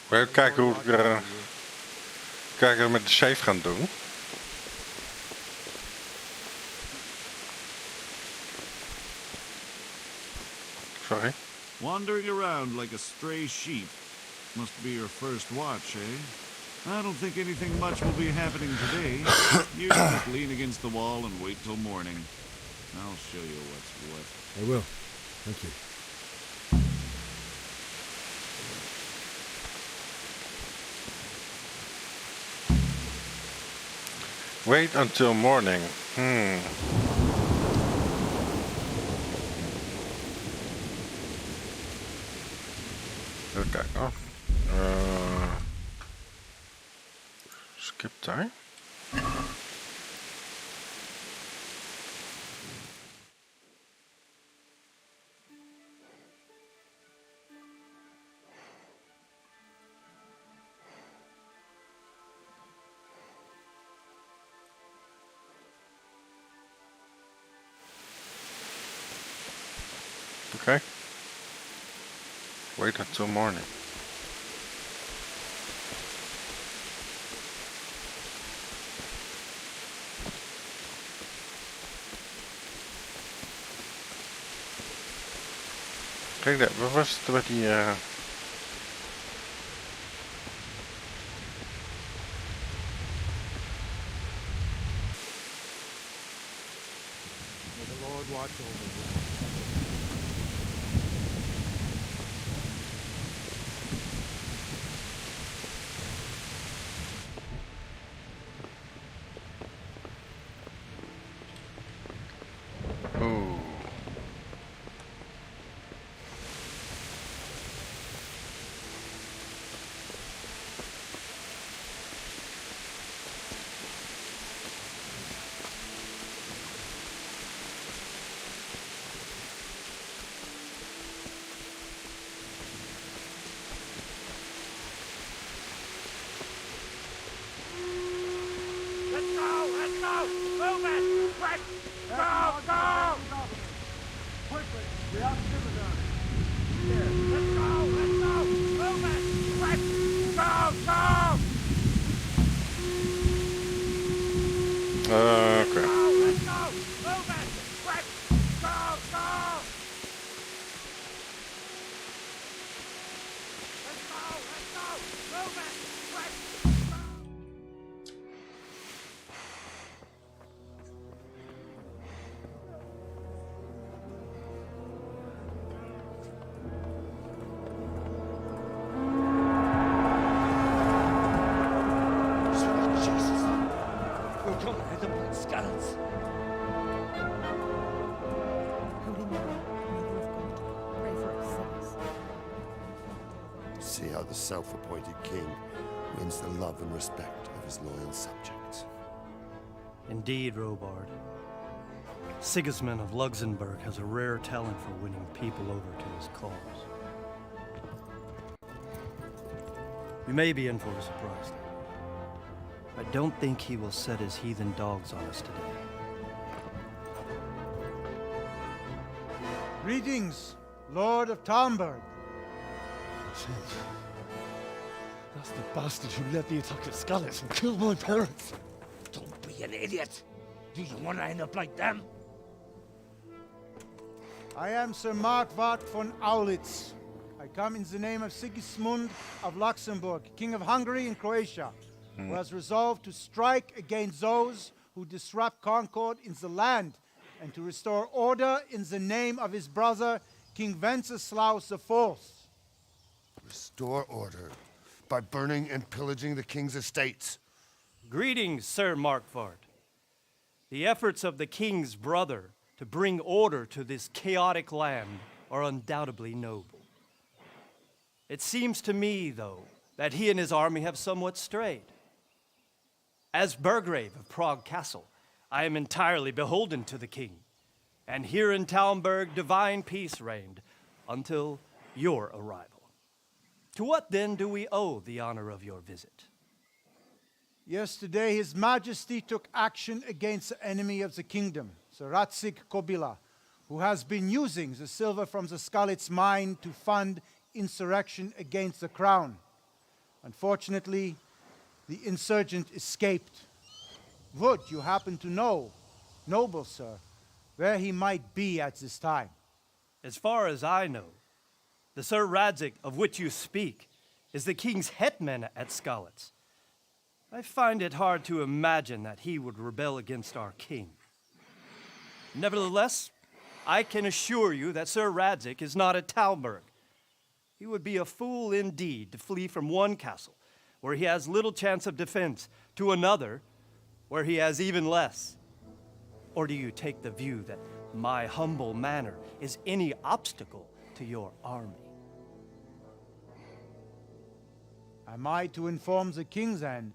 Wil je kijken hoe ik kijken we met de save gaan doen? Wandering around like a stray sheep. Must be your first watch, eh? I don't think anything much will be happening today. You just lean against the wall and wait till morning. I'll show you what's what. I will. Thank you. Wait until morning. Even kijken. Skip time. Okay. Wait until morning. Kijk daar, waar was het met die May the Lord watch over you. See how the self-appointed king wins the love and respect of his loyal subjects. Indeed, Robard. Sigismund of Luxembourg has a rare talent for winning people over to his cause. We may be in for a surprise, though. I don't think he will set his heathen dogs on us today. Greetings, Lord of Talmberg. That's the bastard who led the attack at Skalitz and killed my parents. Don't be an idiot. Do you want to end up like them? I am Sir Markwart von Aulitz. I come in the name of Sigismund of Luxembourg, King of Hungary and Croatia, who has resolved to strike against those who disrupt concord in the land and to restore order in the name of his brother, King Wenceslaus IV. Restore order by burning and pillaging the king's estates. Greetings, Sir Markwart. The efforts of the king's brother to bring order to this chaotic land are undoubtedly noble. It seems to me, though, that he and his army have somewhat strayed. As Burgrave of Prague Castle, I am entirely beholden to the king, and here in Talmberg divine peace reigned until your arrival. To what then do we owe the honor of your visit? Yesterday, His Majesty took action against the enemy of the kingdom, Sir Rataje Kobila, who has been using the silver from the Skalitz mine to fund insurrection against the crown. Unfortunately, the insurgent escaped. Would you happen to know, noble sir, where he might be at this time? As far as I know, The Sir Radzik of which you speak is the king's hetman at Skalitz. I find it hard to imagine that he would rebel against our king. Nevertheless, I can assure you that Sir Radzik is not at Talmberg. He would be a fool indeed to flee from one castle, where he has little chance of defense, to another, where he has even less. Or do you take the view that my humble manner is any obstacle to your army? Am I to inform the king then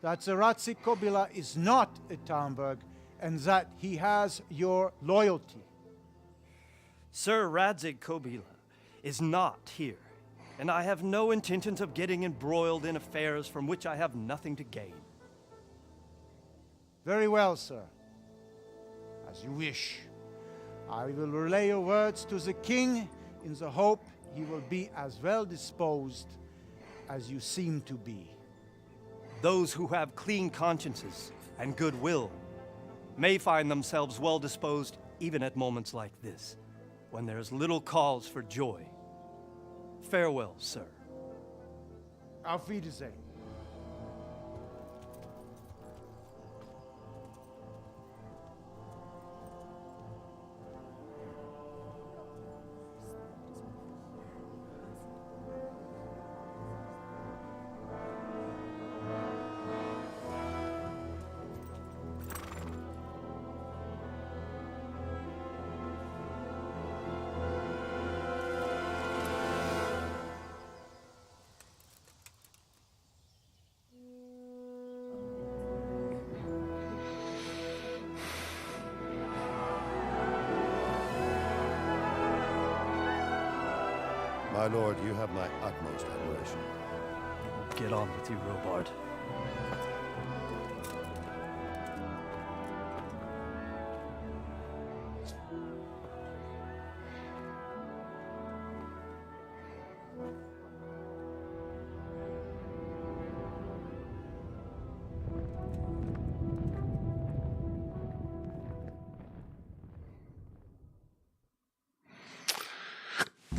that the Rataje Kobila is not at Talmberg and that he has your loyalty? Sir Radzik Kobila is not here, and I have no intentions of getting embroiled in affairs from which I have nothing to gain. Very well, sir. As you wish. I will relay your words to the king in the hope he will be as well disposed as you seem to be. Those who have clean consciences and goodwill may find themselves well disposed even at moments like this, when there is little cause for joy. Farewell, sir. Auf Wiedersehen. My lord, you have my utmost admiration. Get on with you, Robard.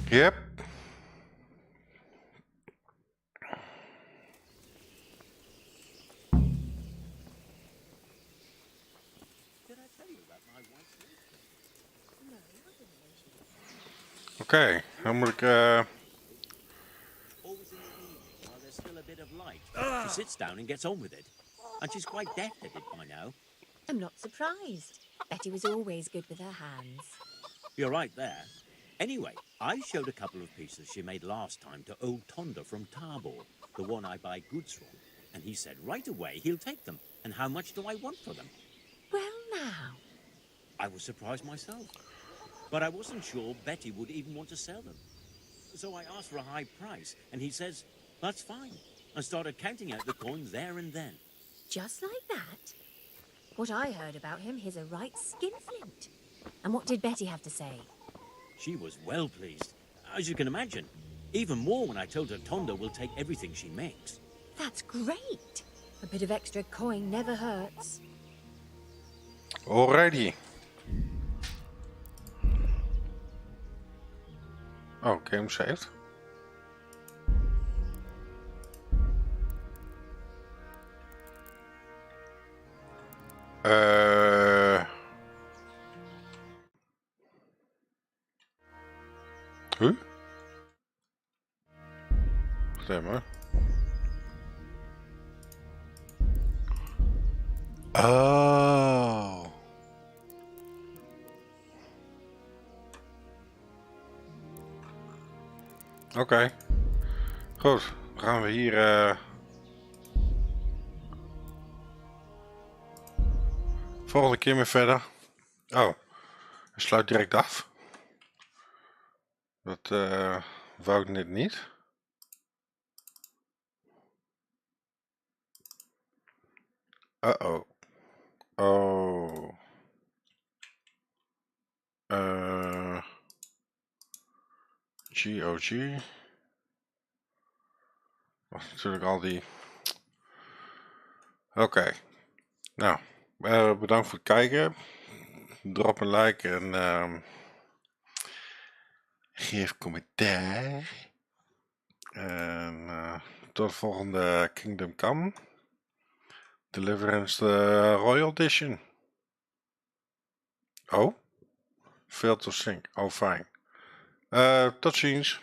Yep. Oké, dan moet ik Always in the evening while there's still a bit of light. She sits down and gets on with it. And she's quite deft at it by now. I'm not surprised. Betty was always good with her hands. You're right there. Anyway, I showed a couple of pieces she made last time to old Tonda from Tabor, the one I buy goods from. And he said right away he'll take them. And how much do I want for them? Well, now. I was surprised myself. But I wasn't sure Betty would even want to sell them. So I asked for a high price, and he says, that's fine, and started counting out the coins there and then. Just like that? What I heard about him, he's a right skinflint. And what did Betty have to say? She was well pleased, as you can imagine. Even more when I told her Tonda will take everything she makes. That's great. A bit of extra coin never hurts. alrighty. Oh, game saved. Huh? Wacht even. Oh. Oké. Goed. Dan gaan we hier volgende keer mee verder. Oh. Hij sluit direct af. Dat wou ik net niet. Uh-oh. Oh. GOG. Wacht, natuurlijk al die... Oké. Nou, bedankt voor het kijken. Drop een like en... geef commentaar. En tot de volgende Kingdom Come. Deliverance de Royal Edition. Oh? Veel te zingen. Oh, fijn. Tot ziens.